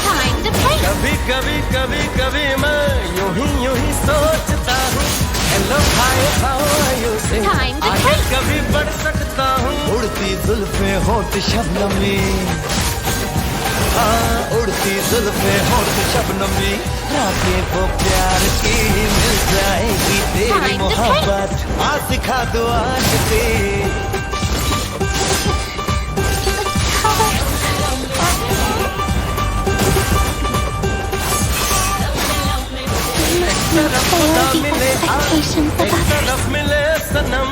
Time to paint. कभी कभी कभी कभी मैं यूं ही सोचता हूँ। Hello hi how are you से Time to आगे paint. कभी बढ़ सकता हूँ। उड़ती जुल्फे होठ शबनमी, हाँ उड़ती जुल्फे होठ शबनमी, रातें वो प्यार की मिल जाएगी तेरी Time to मोहब्बत, आ सिखा दो आशिकी। तरफ खुदा मिले एक तरफ मिले सनम,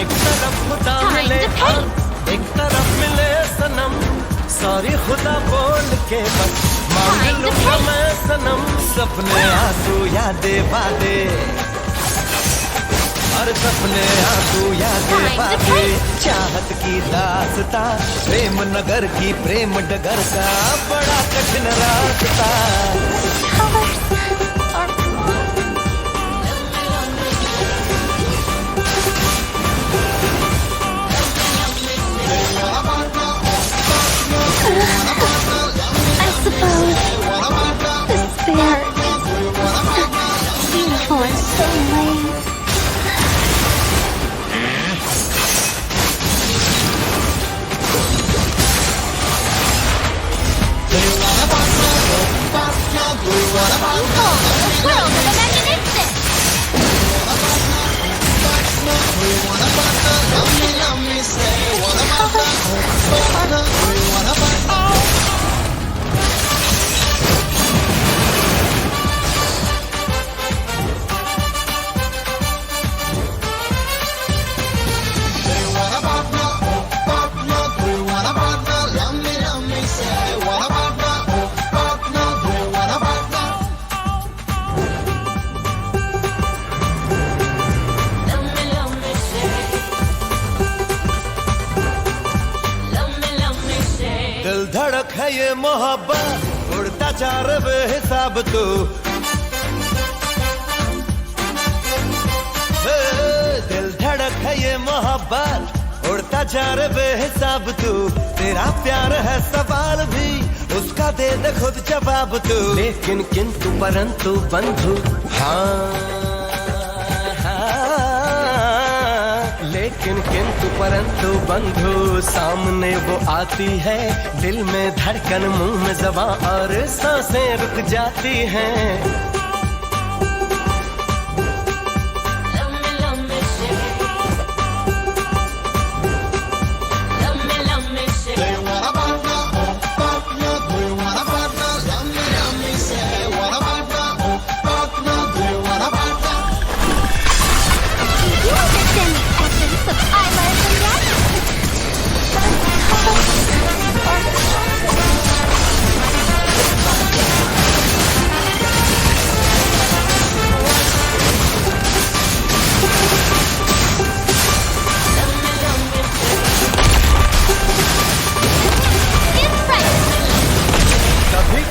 एक तरफ खुदा मिले एक तरफ मिले सनम, सॉरी खुदा बोल के बस मांग लूंगा मैं सनम। सपने आंसू यादें बातें, हर सपने आंसू यादें बातें, चाहत की दास्तां, प्रेम नगर की प्रेम डगर का बड़ा कठिन रास्ता। I suppose despair is beautiful in some ways. World of imagination. दिल धड़क है ये मोहब्बत, उड़ता जा रे बेहिसाब तू, दिल धड़क है ये मोहब्बत, उड़ता जा रे बेहिसाब तू, तेरा प्यार है सवाल भी, उसका दे दे खुद जवाब तू। लेकिन किंतु परंतु बंधु, हाँ लेकिन किंतु परंतु बंधु सामने वो आती है, दिल में धड़कन मुंह में ज़बां और सांसें रुक जाती हैं।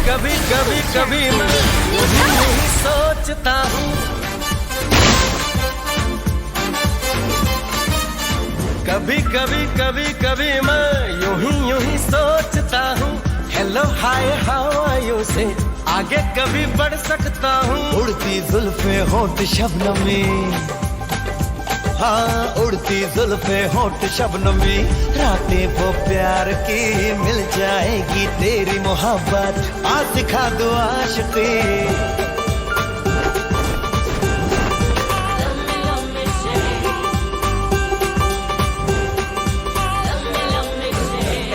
कभी कभी कभी मैं नहीं सोचता हूँ, कभी कभी कभी कभी मैं यूं ही सोचता हूँ। Hello hi how are you से आगे कभी बढ़ सकता हूँ। उड़ती जुल्फे होठ शबनमी, हाँ उड़ती जुल्फे होठ शबनमी, रातें वो प्यार की, मिल जाएगी तेरी मोहब्बत, आ सिखा दो आशिकी।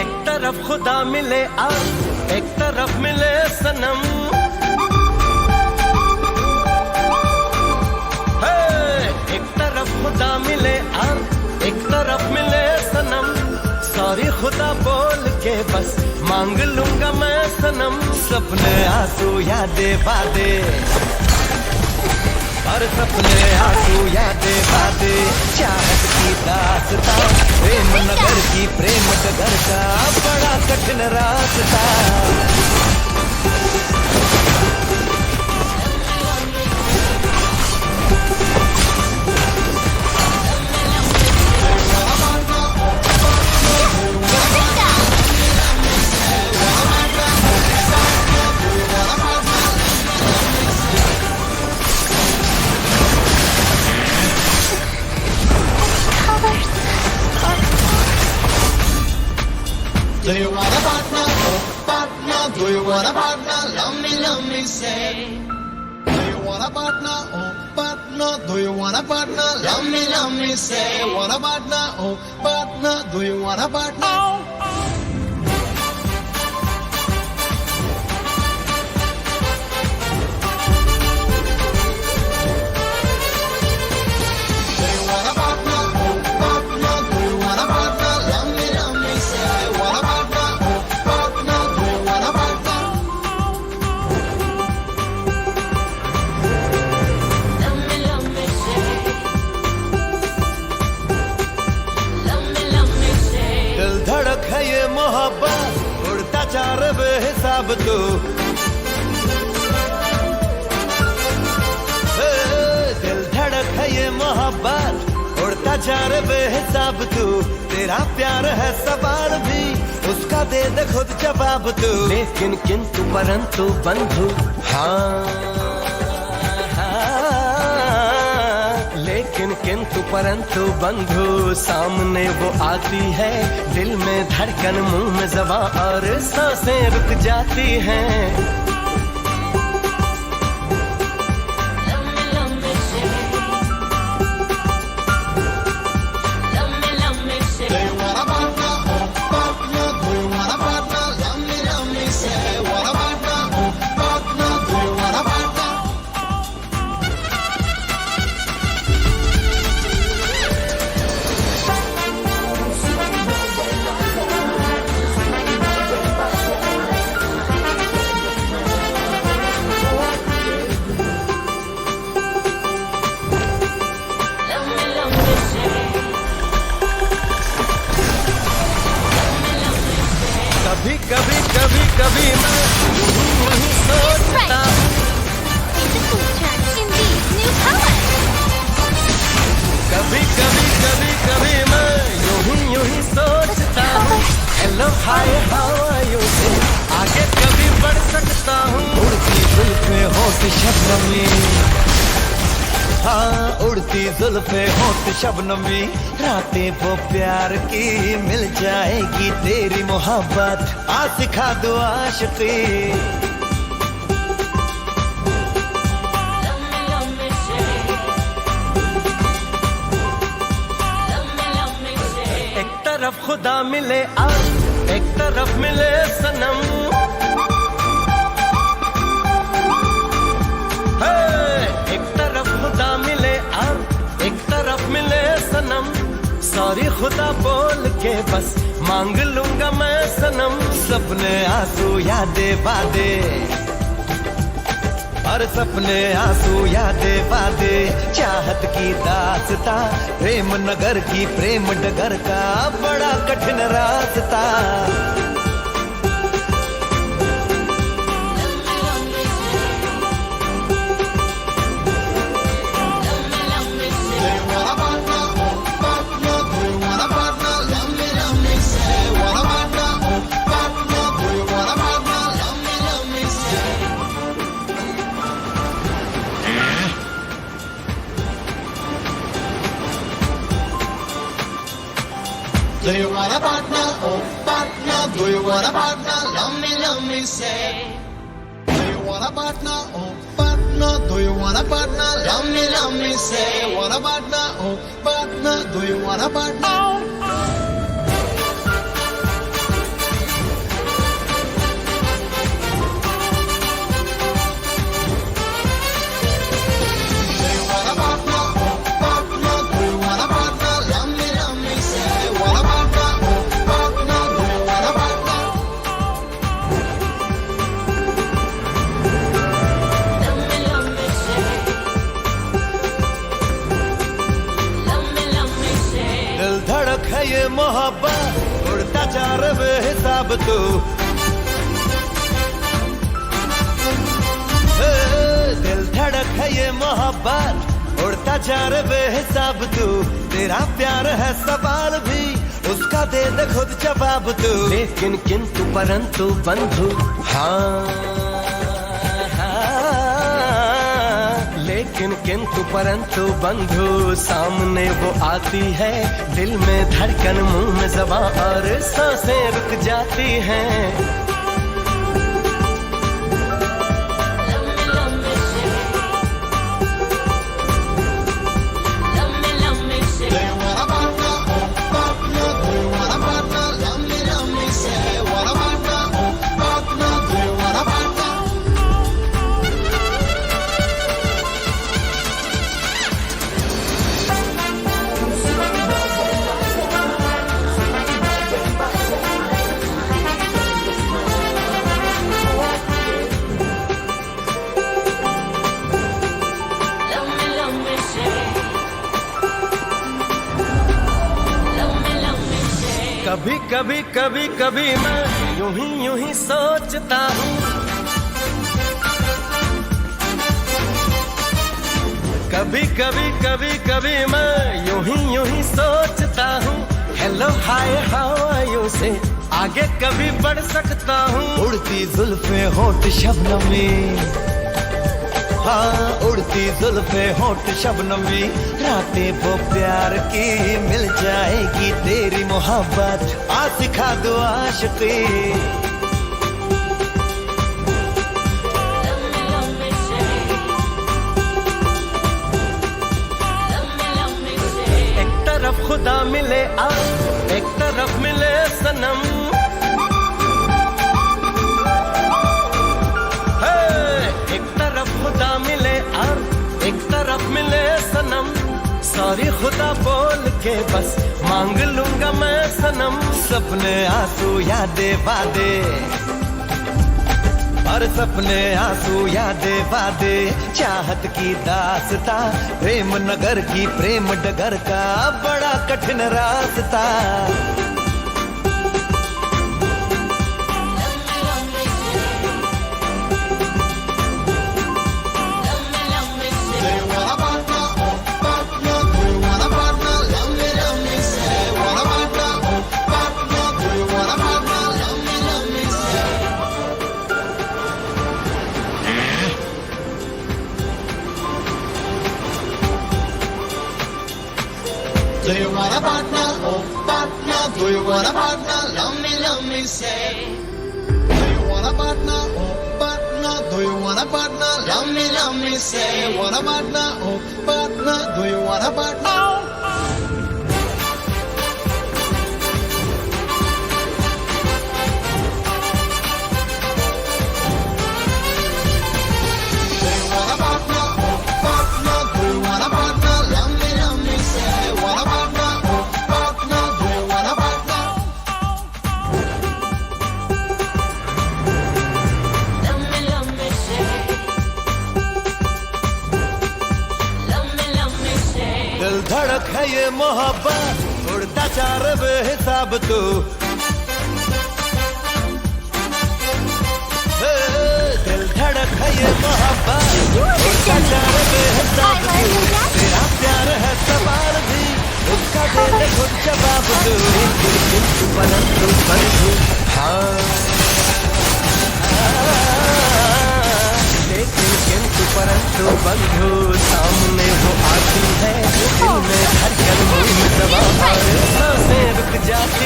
एक तरफ खुदा मिले आ, एक तरफ मिले सनम, एक तरफ खुदा मिले आ, एक तरफ मिले सनम, सॉरी खुदा बोल के बस मांग लूंगा मैं सनम। सपने आंसू यादें वादे, और सपने आंसू यादें वादे, चाहत की दास्तां, प्रेम नगर की प्रेम डगर का बड़ा कठिन रास्ता। Do you want a partner? Oh, partner. Do you want a partner? Love me, say. Do you want a partner? Oh, partner. Do you want a partner? Love me, say. Want a partner? Oh, partner. Do you want a partner? Do you want a partner? Oh, partner. Do you want a partner? Love me, say. Want a partner? Oh, partner. Do you want a partner? दिल धड़क है ये मोहब्बत, उड़ता जा रे बेहिसाब तू, दिल धड़क है ये मोहब्बत, उड़ता जा रे बेहिसाब तू, तेरा प्यार है सवाल भी, उसका दे दे खुद जवाब तू। लेकिन किंतु परंतु बंधु, हाँ लेकिन किंतु परंतु बंधु, सामने वो आती है, दिल में धड़कन मुंह में ज़बां और सांसें रुक जाती हैं। Do you want a partner? Oh, partner. Do you want a partner? Love me, say. Want a partner? Oh, partner. Do you want a partner? कभी कभी कभी कभी मैं नहीं सोचता, कभी कभी कभी कभी मैं यूं ही सोचता हूँ, hello hi how are you से आगे कभी बढ़ सकता हूँ। उड़ती जुल्फे होठ शबनमी, हाँ उड़ती जुल्फे होठ शबनमी, रातें वो प्यार की, मिल जाएगी तेरी मोहब्बत, आ सिखा दो आशिकी। एक तरफ खुदा मिले आ, एक तरफ मिले सनम, एक तरफ खुदा मिले आ, एक तरफ मिले सनम, सॉरी खुदा बोल के बस मांग लूंगा मैं सनम। सपने आंसू यादें वादे, और सपने आंसू यादें वादे, चाहत की दास्तां, प्रेम नगर की प्रेम डगर का बड़ा कठिन रास्ता। Do you want a partner? Oh, partner. Do you want a partner? Love me, say. Want a partner? Oh, partner. Do you want a partner? Love me, say. Do you want a partner? Oh, partner. Do you want a partner? Love me, say. Do you want a partner? Oh, partner. Do you want a partner? Love me, say. Want a partner? Oh, partner. Do you want a partner? दिल धड़क है ये मोहब्बत उड़ता जा रहा बेहिसाब तू दिल धड़क है ये मोहब्बत उड़ता जा रहा बेहिसाब तू तेरा प्यार है सवाल भी उसका दे दे खुद जवाब तू लेकिन किंतु परंतु बंधु लेकिन किंतु परंतु बंधु सामने वो आती है दिल में धड़कन मुंह में ज़बां और सांसें रुक जाती हैं कभी मैं यूं ही सोचता हूँ कभी मैं यूं ही सोचता हूँ hello hi how are you से आगे कभी बढ़ सकता हूँ उड़ती जुल्फे होठ शबनमी हाँ उड़ती जुल्फे होठ शबनमी रातें वो प्यार की मिल जाएगी तेरी मोहब्बत आ सिखा दो आशिकी एक तरफ खुदा मिले आ एक तरफ मिले सनम खुदा मिले और एक तरफ मिले सनम सॉरी खुदा बोल के बस मांग लूंगा मैं सनम सपने आंसू यादें वादे और सपने आंसू यादें वादे चाहत की दास्ता प्रेम नगर की प्रेम डगर का बड़ा कठिन रास्ता Do you want a partner? Oh, partner. Do you want a partner? Love me, say. Do you want a partner? Oh, partner. Do you want a partner? Love me, say. Want a partner? Oh, partner. Do you want a partner? धड़क है ये मोहब्बत उड़ता जा रहा बेहिसाब तू दिल धड़क है ये मोहब्बत उड़ता जा रहा बेहिसाब तू तेरा प्यार है सवाल भी उसका दे दे खुद जवाब तू किंतु परंतु बंधु लेकिन किंतु परंतु बंधु सामने वो आती है दिल में धड़कन मुंह में ज़बां और सांसें रुक जाती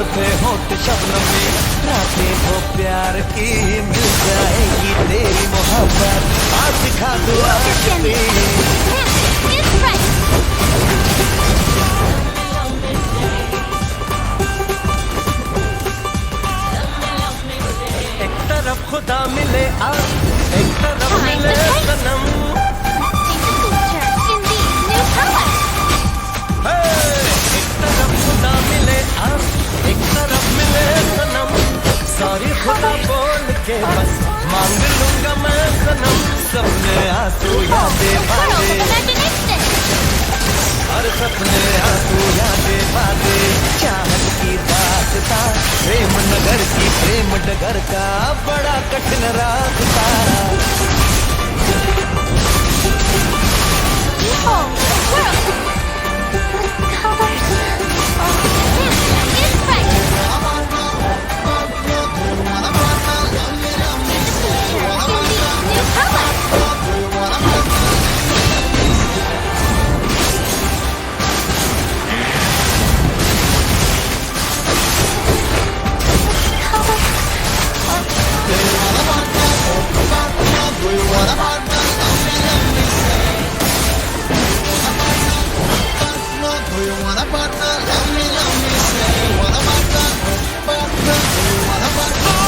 जुल्फे होठ शबनम में रातें वो प्यार की मिल जाएगी तेरी मोहब्बत आज सिखा दो आशिकी It's right. एक तरफ खुदा मिले एक तरफ मिले सनम In these new colors. एक तरफ खुदा मिले एक तरफ मिले सनम सॉरी खुदा बोल के बस मांग लूंगा मैं सनम सपने आंसू यादें बातें Imagination. हर सपने आंसू यादें बातें चाहत की दास्तां प्रेम नगर की प्रेम डगर का बड़ा कठिन रास्ता Oh, world. Colors. Oh, yeah, it's right. In these new colors. Do you want a partner? Love me, say. Want a partner? Partner. Do you want a partner?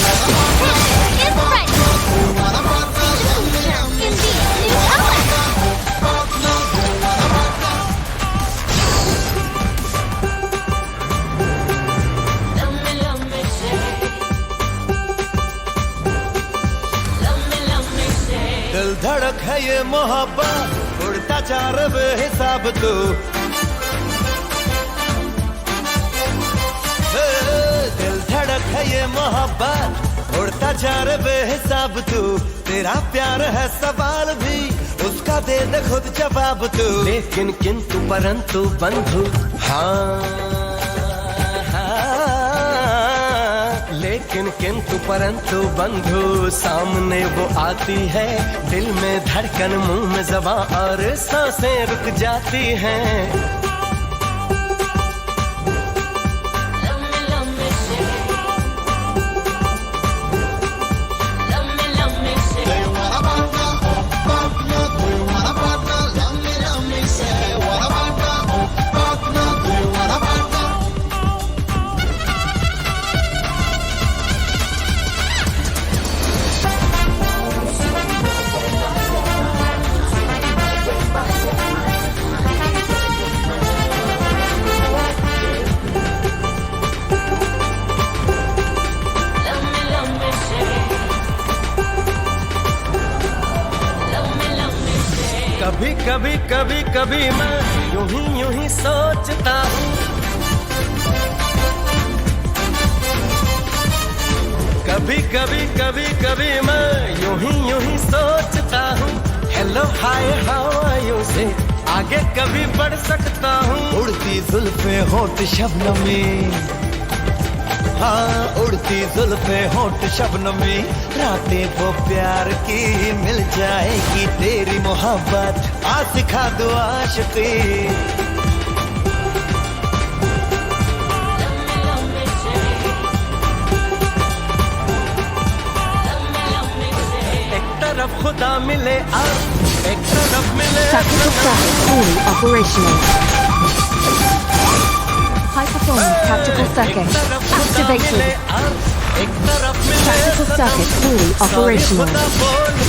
It's right. Do you want a partner? Love me, In these new colors. partner. Do you want a partner? दिल धड़क है ये मोहब्बत उड़ता चार बेहिसाब तू दिल धड़क है ये मोहब्बत उड़ता चार बेहिसाब तू तेरा प्यार है सवाल भी उसका दे दे खुद जवाब तू लेकिन किंतु परंतु बंधु लेकिन किंतु परंतु बंधु सामने वो आती है दिल में धड़कन मुंह में ज़बां और सांसें रुक जाती हैं Do you want a partner? Partner. Do you want a partner? Love me, say. Want a partner? Partner. Do you want a partner? कभी कभी कभी कभी मैं यूं ही सोचता हूँ कभी कभी मैं यूं ही सोचता हूँ hello hi how are you से आगे कभी बढ़ सकता हूँ उड़ती जुल्फे होठ शबनम में हाँ उड़ती जुल्फे होठ शबनम में रातें वो प्यार की मिल जाएगी तेरी मोहब्बत आज सिखा दो आशिकी एक तरफ खुदा मिले एक तरफ मिले Tactical circuit fully operational. High performance tactical circuit activated. Tactical circuit fully operational.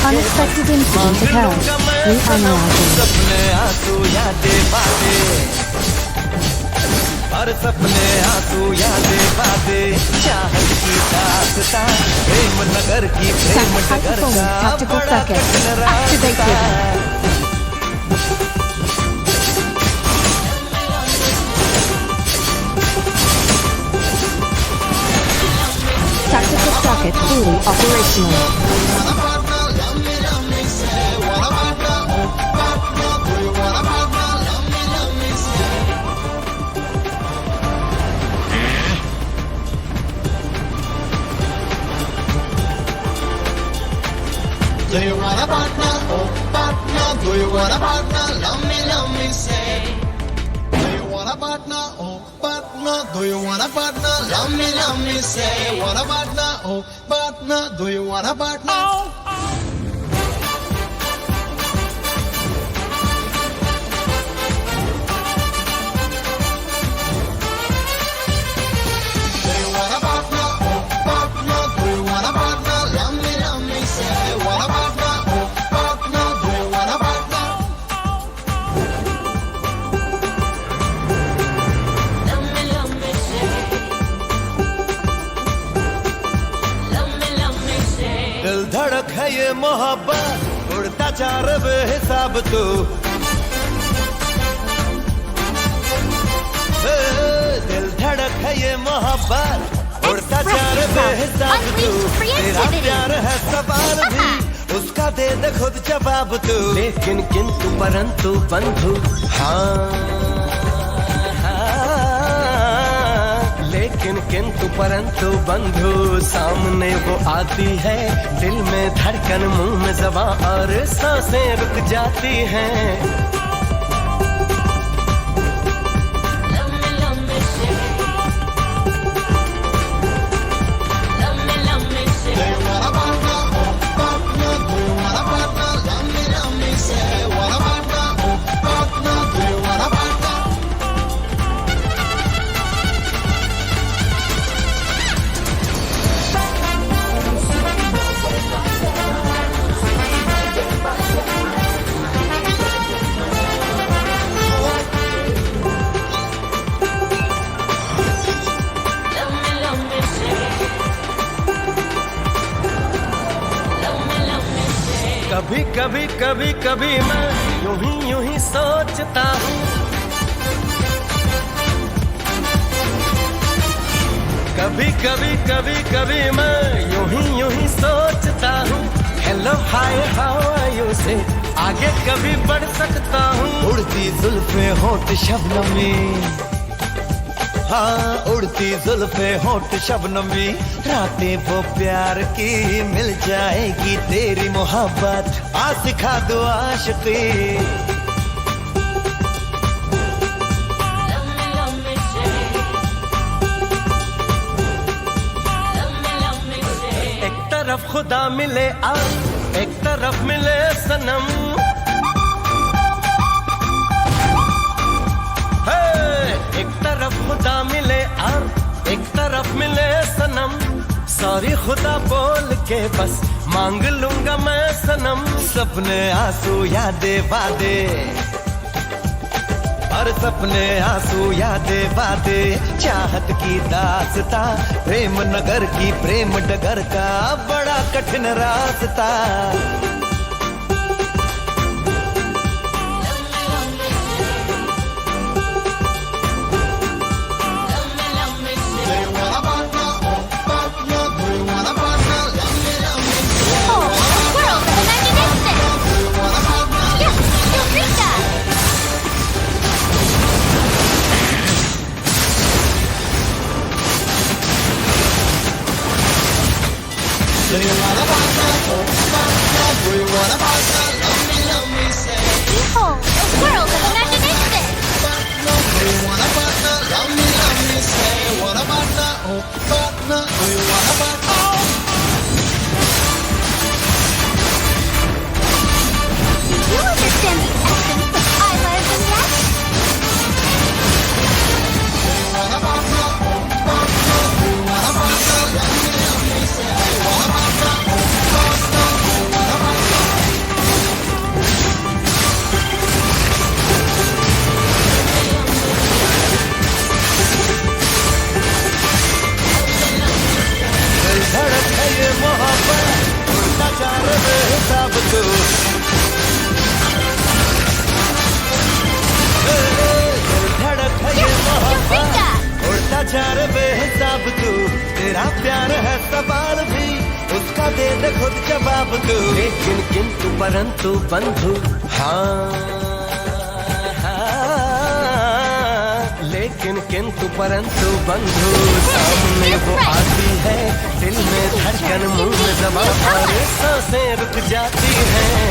Unexpected incident occurred. Reanalyzing. सपने आंसू यादें बातें हर सपने आंसू यादें बातें चाहत की दास्तां प्रेम नगर की प्रेम High डगर performance का tactical बड़ा circuit कठिन activated. रास्ता Tactical circuit fully operational. want a partner? Love me, say. Do you want a partner? Oh, partner. Do you want a partner? Love me, say. Want a partner? Oh, partner. Do you want a partner? Do you want a partner? Oh, partner. Do you want a partner? Love me, say. Want a partner? Oh, partner. Do you want a partner? दिल धड़क है ये मोहब्बत उड़ता चार बेहिसाब तू दिल धड़क है ये मोहब्बत उड़ता चार बेहिसाब तू तेरा प्यार है सवाल भी उसका दे दे खुद जवाब तू लेकिन किंतु परंतु बंधु लेकिन किंतु परंतु बंधु सामने वो आती है दिल में धड़कन मुंह में ज़बां और सांसें रुक जाती हैं Do you want a partner? Oh, partner. Do you want a partner? Love me, say. Want a partner? Oh, partner. Do you want a partner? कभी कभी कभी कभी मैं यूं ही सोचता हूँ कभी कभी कभी कभी मैं यूं ही सोचता हूँ hello hi how are you से आगे कभी बढ़ सकता हूँ उड़ती जुल्फे होठ शबनमी हाँ उड़ती जुल्फे होठ शबनमी रातें वो प्यार की मिल जाएगी तेरी मोहब्बत आ सिखा दो आशिकी एक तरफ खुदा मिले एक तरफ मिले सनम एक तरफ खुदा मिले एक तरफ मिले सनम सॉरी खुदा बोल के बस मांग लूंगा मैं सनम सपने आंसू यादें वादे हर सपने आंसू यादें वादे चाहत की दास्ता प्रेम नगर की प्रेम डगर का बड़ा कठिन रास्ता Do you want a partner? Oh, partner. Do you want a partner? Love me, say. Oh, a world of imagination! Do you want a partner? Yes, Eureka! Do you want a partner? Oh, partner. Do you want a partner? Love me, say. Behold, a world of imagination! Partner. Do you want a partner? Love me, say. Want a partner? Oh, partner. Do you want a partner? Do you understand the essence of I Love and Yes? Do you want a partner? Oh, partner. Do you want a partner? Love me, say. Want a partner? Oh, partner. Do you want a partner? दिल धड़क है ये मोहब्बत उड़ता चार बेहिसाब तू दिल धड़क है ये मोहब्बत उड़ता चार बेहिसाब तू तेरा प्यार है सवाल भी उसका दे दे खुद जवाब तू लेकिन किंतु परंतु बंधु लेकिन किंतु परंतु बंधु सामने वो आती है दिल में धड़कन मुंह में ज़बां और सांसें रुक जाती हैं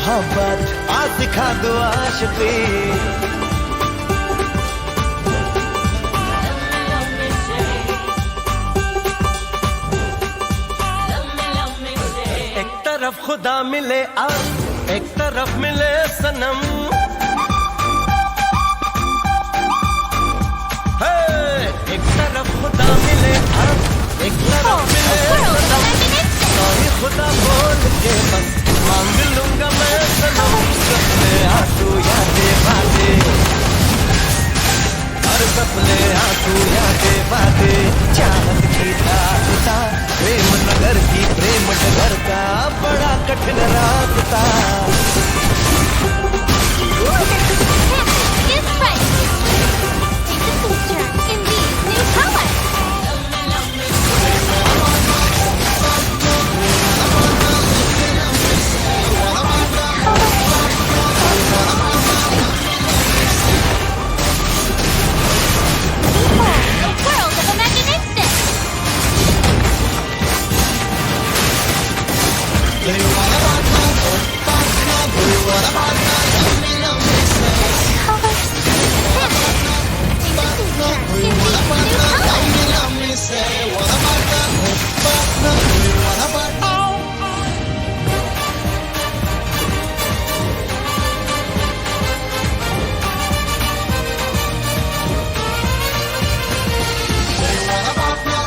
मोहब्बत आज दिखा दो आशिकी एक तरफ खुदा मिले और एक तरफ मिले सनम हे एक तरफ खुदा मिले और एक तरफ मिले सनम सॉरी खुदा बोल के बस मांग लूंगा मैं सनम सपने आंसू यादें बातें हर सपने आंसू यादें बातें चाहत की दास्ता प्रेम नगर की प्रेम डगर का बड़ा कठिन रास्ता Is right. Take the picture in these new colors. A world of imagination. Do you want a partner? Partner, do you want a partner? Love me, say. Colors. Take the picture Do in you want a these new partner? colors. Love me, say. Want a partner? Partner, do you want a partner? Do you want a partner?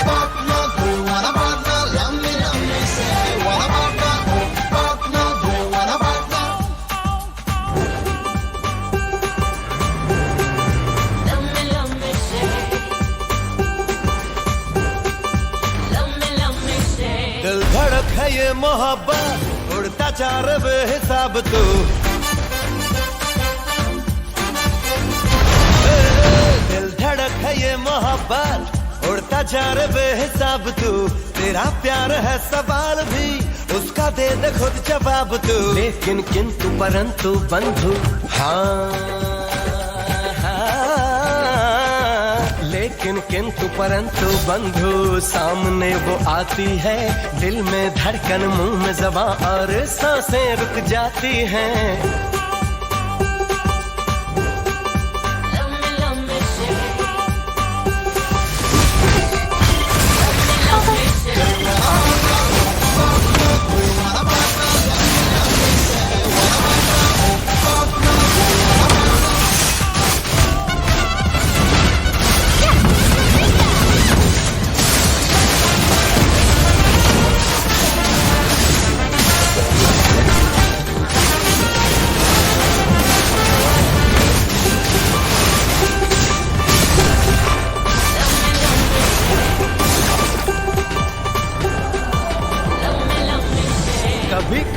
Partner, do you want a partner? Love me, say. Want a partner? Partner, do you want a partner? दिल धड़क है ये मोहब्बत उड़ता चार बेहिसाब तू दिल धड़क है ये मोहब्बत उड़ता चार बेहिसाब तू तेरा प्यार है सवाल भी उसका दे दे खुद जवाब तू लेकिन किंतु परंतु बंधु लेकिन किंतु परंतु बंधु सामने वो आती है दिल में धड़कन मुंह में ज़बां और सांसें रुक जाती हैं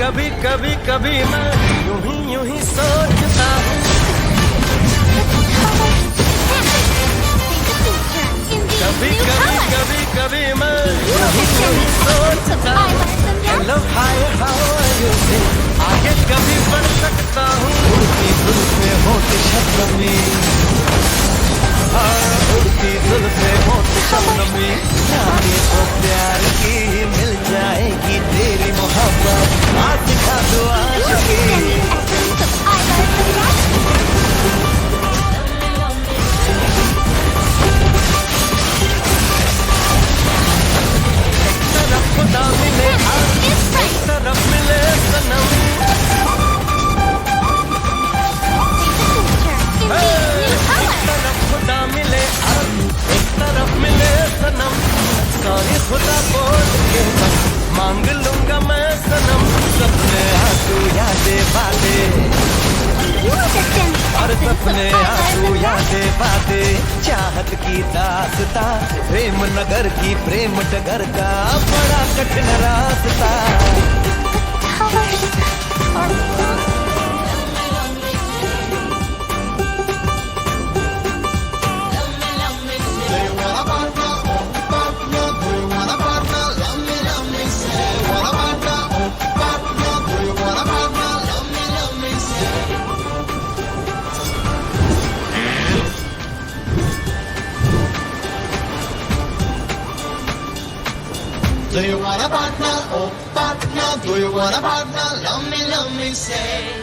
कभी कभी कभी मैं यूं ही सोचता हूँ कभी कभी मैं यूं ही सोचता हूँ hello hi how are you आगे कभी बढ़ सकता हूँ उड़ती जुल्फे होठ शब्द में उड़ती जुल्फे होठ शब्द में जाने को प्यार की मिल जाएगी तेरी मोहब्बत आज दिखा दो आशिकी तरफ खुदा मिले एक तरफ मिले सनम एक तरफ खुदा मिले एक तरफ मिले सनम सॉरी खुदा बोल के बस मांग लूंगा मैं सनम सपने आंसू यादें बातें और सपने आंसू यादें बातें चाहत की दास्ता प्रेम नगर की प्रेम डगर का बड़ा कठिन रास्ता Do you want a partner? Partner, do you want a partner? Love me, say. Want a partner? Partner, do you want a partner? Love me, say. Do you want a partner? Oh, partner, do Do you want a partner? Love me, say.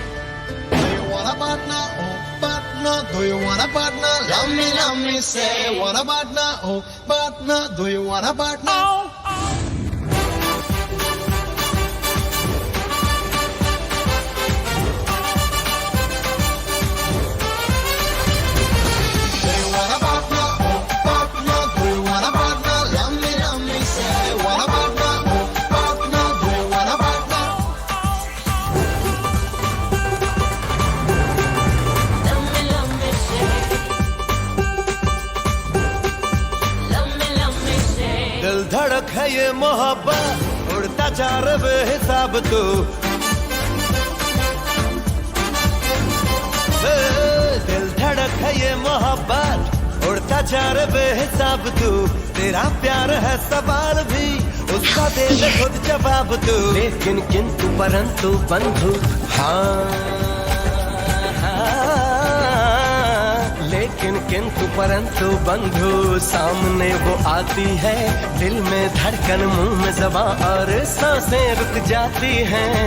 Do you want a partner? Oh, partner. Do you want a partner? Love me, say. Want a partner? Oh, partner. Do you want a partner? Do you want a partner? Oh, partner. Do you want a partner? Love me, say. Want a partner? Oh, partner. Do you want a partner? दिल धड़क है ये मोहब्बत उड़ता जा रहा बेहिसाब तू दिल धड़क है ये मोहब्बत उड़ता जा रहा बेहिसाब तू तेरा प्यार है सवाल भी उसका दे दे खुद जवाब तू लेकिन किंतु परंतु बंधु लेकिन किंतु परंतु बंधु सामने वो आती है दिल में धड़कन मुंह में ज़बां और सांसें रुक जाती हैं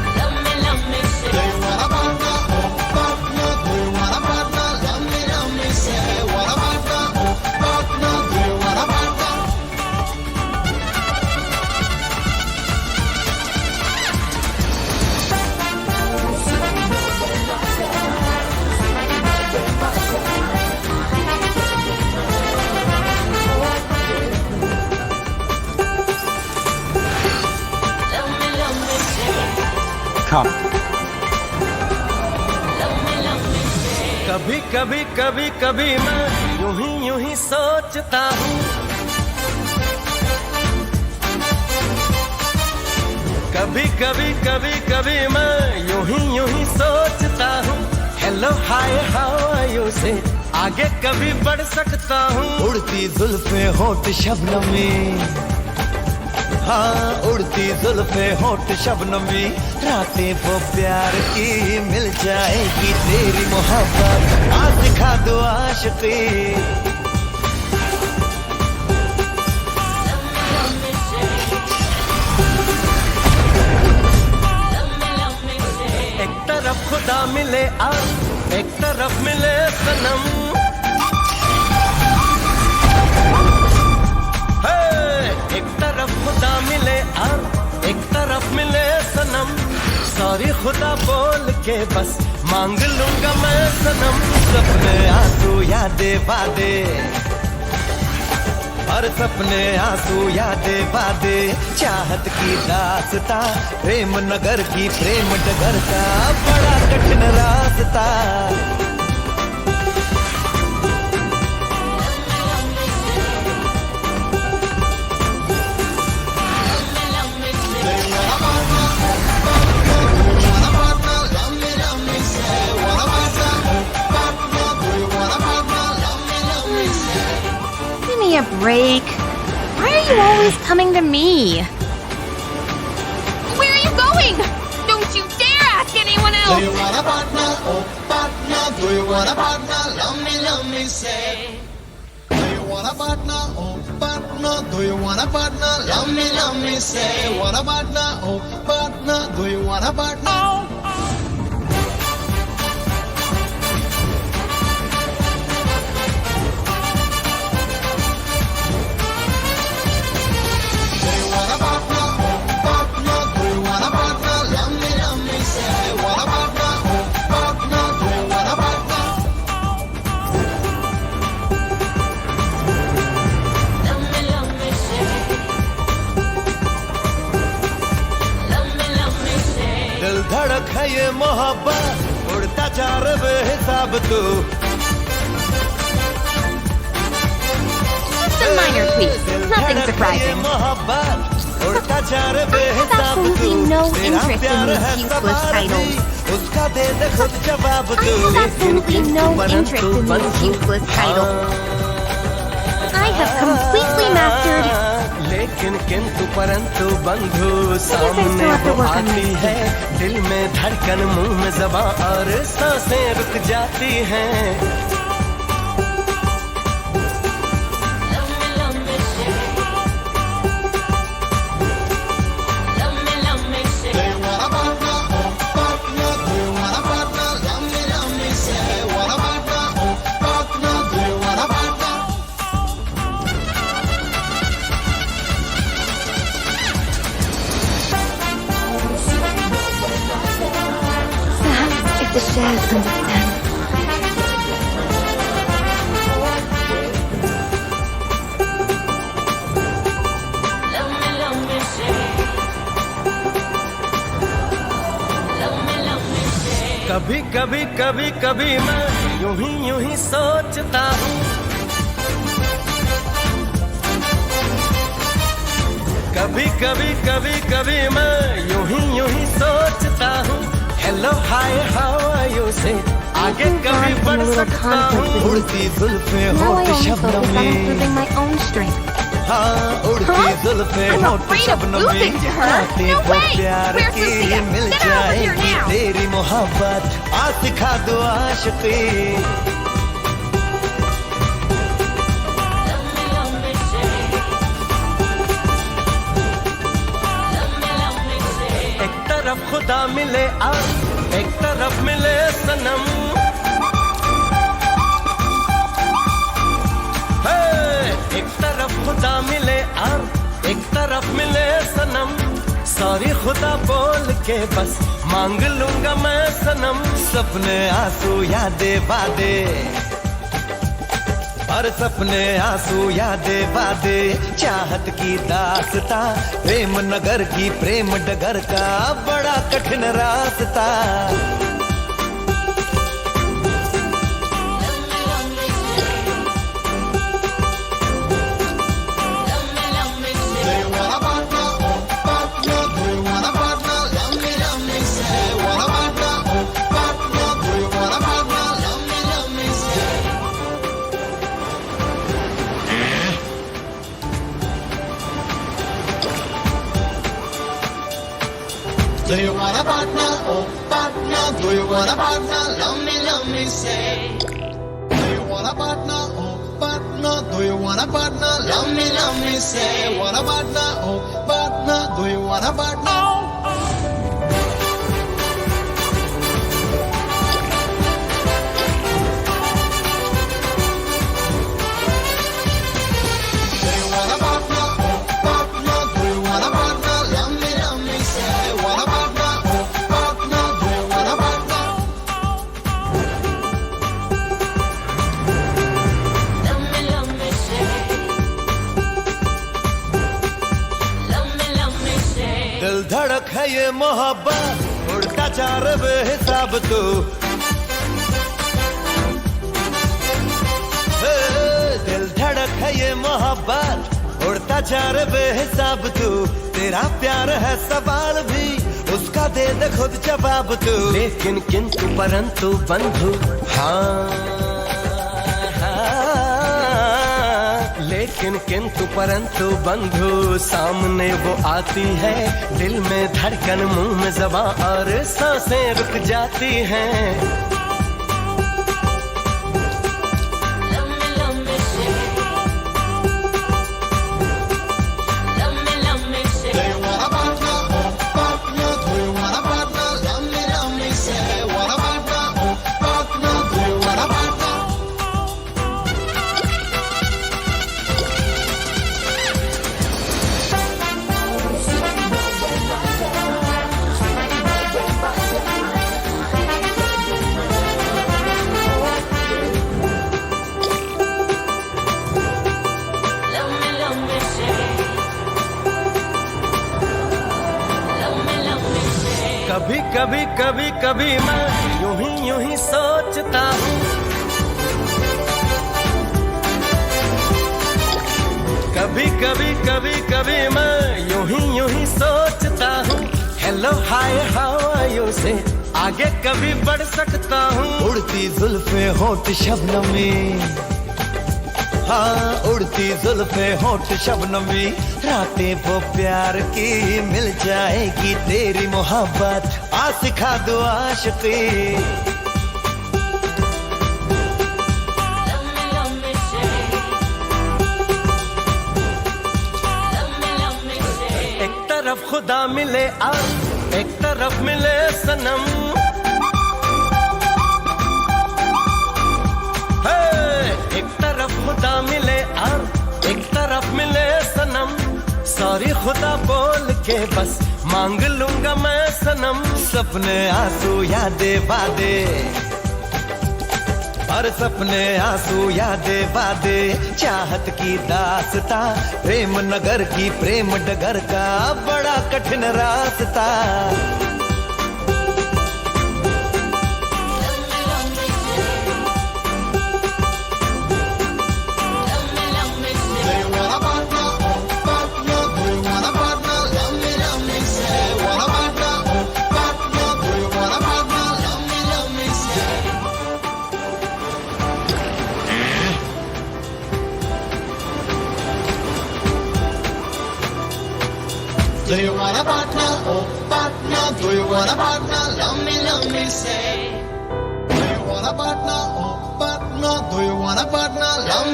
Do you want a partner? Oh, partner. Do you want a partner? Love me, say. Want a partner? Oh, partner. Do you want a partner? Come. कभी कभी कभी कभी मैं यूं ही सोचता हूँ कभी कभी कभी कभी मैं यूं ही सोचता हूँ hello hi how are you से आगे कभी बढ़ सकता हूँ उड़ती जुल्फे होठ शबनमी हाँ उड़ती जुल्फे होठ शबनमी रातें वो प्यार की मिल जाएगी तेरी मोहब्बत आ दिखा दो आशिकी एक तरफ खुदा मिले एक तरफ मिले सनम हे, एक तरफ खुदा मिले एक तरफ मिले सनम सॉरी खुदा बोल के बस मांग लूंगा मैं सनम सपने आंसू यादें वादे हर सपने आंसू यादें वादे चाहत की दास्ता प्रेम नगर की प्रेम डगर का बड़ा कठिन रास्ता Give me a break. Why are you always coming to me? Where are you going? Don't you dare ask anyone Do else! you want a partner? Oh, partner. Do you want a partner? Love me, say. Do you want a partner? Oh, partner. Do you want a partner? Love me, say. Want a partner? Oh, partner. Do you want a partner? Do you want a partner? Oh, partner. Do you want a partner? Love me, say. Want a partner? Oh, partner. Do you want a partner? दिल धड़क है ये मोहब्बत उड़ता जा रहा बेहिसाब तू Just a minor tweak. Nothing ये surprising. मोहब्बत उड़ता जा रहा बेहिसाब तू absolutely no तेरा interest in प्यार these है useless सवाल भी titles. उसका दे दे खुद जवाब I तू have absolutely no interest in this useless title. I have completely mastered. लेकिन किंतु परंतु बंधु I सामने still have to वो work on आती this. है दिल में धड़कन मुंह में ज़बां और सांसें रुक जाती हैं Jay understand. कभी कभी कभी कभी मैं यूं ही सोचता हूँ, कभी कभी कभी कभी मैं यूं ही सोचता हूँ। Hello hi how are you से आगे कभी बढ़ सकता हूँ। उड़ती जुल्फे Now I होठ only शबनम focus on में, improving my own strength. हाँ उड़ती Huh? जुल्फे I'm होठ afraid of शबनम में, losing to her. रातें No वो way! प्यार Where's की Lucia? Mill Get her over here जाएगी now. तेरी मोहब्बत आ सिखा दो आशिकी। एक तरफ खुदा मिले और एक तरफ मिले सनम, हे! एक तरफ खुदा मिले और एक तरफ मिले सनम। सॉरी खुदा बोल के बस मांग लूंगा मैं सनम। सपने आंसू यादें वादे, और सपने आंसू यादें वादे, चाहत की दास्ता, प्रेम नगर की प्रेम डगर का बड़ा कठिन रास्ता। Do you want a partner? Oh, partner. Do you want a partner? Love me, say. Want a partner? Oh, partner. Do you want a partner? Love me, say. Do you want a partner? Oh, partner. Do you want a partner? Love me, say. Do you want a partner? Oh, partner. Do you want a partner? Love me, say. Want a partner? Oh, partner. Do you want a partner? Do you want a partner? Oh, partner. Do you want a partner? Love me, say. Want a partner? Oh, partner. Do you want a partner? दिल धड़क है ये मोहब्बत, उड़ता चार बेहिसाब तू, दिल धड़क है ये मोहब्बत, उड़ता चार बेहिसाब तू। तेरा प्यार है सवाल भी, उसका दे दे खुद जवाब तू। लेकिन किंतु परंतु बंधु, हाँ लेकिन किंतु परंतु बंधु, सामने वो आती है, दिल में धड़कन मुंह में ज़बां और सांसें रुक जाती हैं। Do you want a partner? Oh, partner. Do you want a partner? Love me, say. Want a partner? Oh, partner. Do you want a partner? कभी कभी कभी कभी मैं यूं ही सोचता हूँ, कभी कभी कभी कभी मैं यूं ही सोचता हूँ। Hello hi how are you से आगे कभी बढ़ सकता हूँ। उड़ती जुल्फे होठ शबनम में, हाँ उड़ती जुल्फे होठ शबनम में, रातें वो प्यार की मिल जाएगी तेरी मोहब्बत आ सिखा दो आशिकी। एक तरफ खुदा मिले और एक तरफ मिले सनम, एक तरफ खुदा मिले और एक तरफ मिले सनम। सॉरी खुदा बोल के बस मांग लूंगा मैं सनम। सपने आंसू यादें वादे, हर सपने आंसू यादें वादे, चाहत की दास्ता, प्रेम नगर की प्रेम डगर का बड़ा कठिन रास्ता। Do you want a partner? Oh, partner. Do you want a partner? Love me, say. Do you want a partner? Oh, partner. Do you want a partner? Love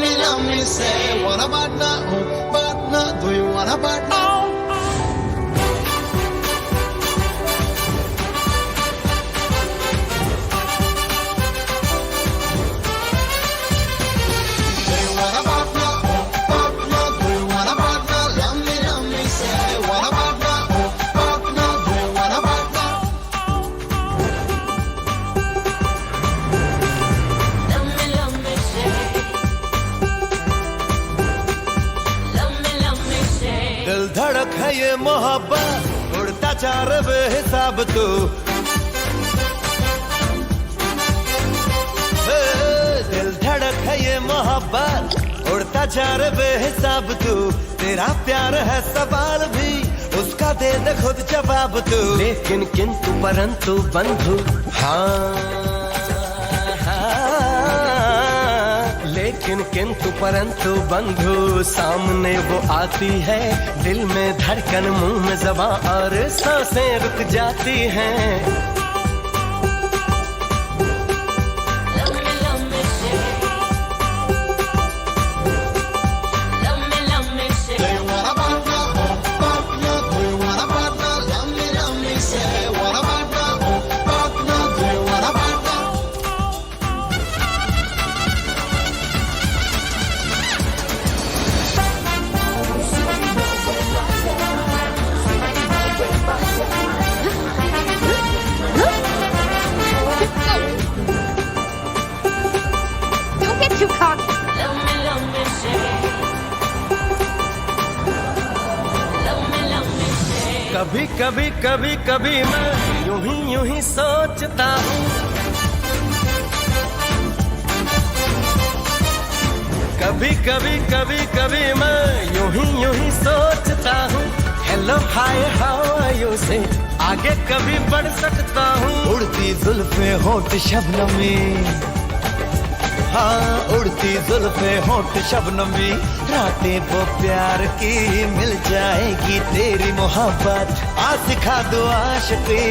me, say. Want a partner? Oh, partner. Do you want a partner? Do you want a partner? Oh, partner. Do you want a partner? Love me, say. Want a partner? Oh, partner. Do you want a partner? दिल धड़क है ये मोहब्बत, उड़ता चार बेहिसाब तू। दिल धड़क है ये मोहब्बत, उड़ता चार बेहिसाब तू। तेरा प्यार है सवाल भी, उसका दे दे खुद जवाब तू। लेकिन किंतु परंतु बंधु, लेकिन किंतु परंतु बंधु, सामने वो आती है, दिल में धड़कन मुंह में ज़बां और सांसें रुक जाती हैं। Do you want a partner? Oh, partner. Do you want a partner? Love me, say. Want a partner? Oh, partner. Do you want a partner? Don't get too cocky. कभी कभी कभी कभी मैं यूं ही सोचता हूँ, कभी कभी मैं यूं ही सोचता हूँ। Hello hi how are you से आगे कभी बढ़ सकता हूँ। उड़ती जुल्फे होठ शबनमी, हाँ उड़ती जुल्फे होठ शबनमी, रातें वो प्यार की मिल जाएगी तेरी मोहब्बत, आ सिखा दो आशिकी।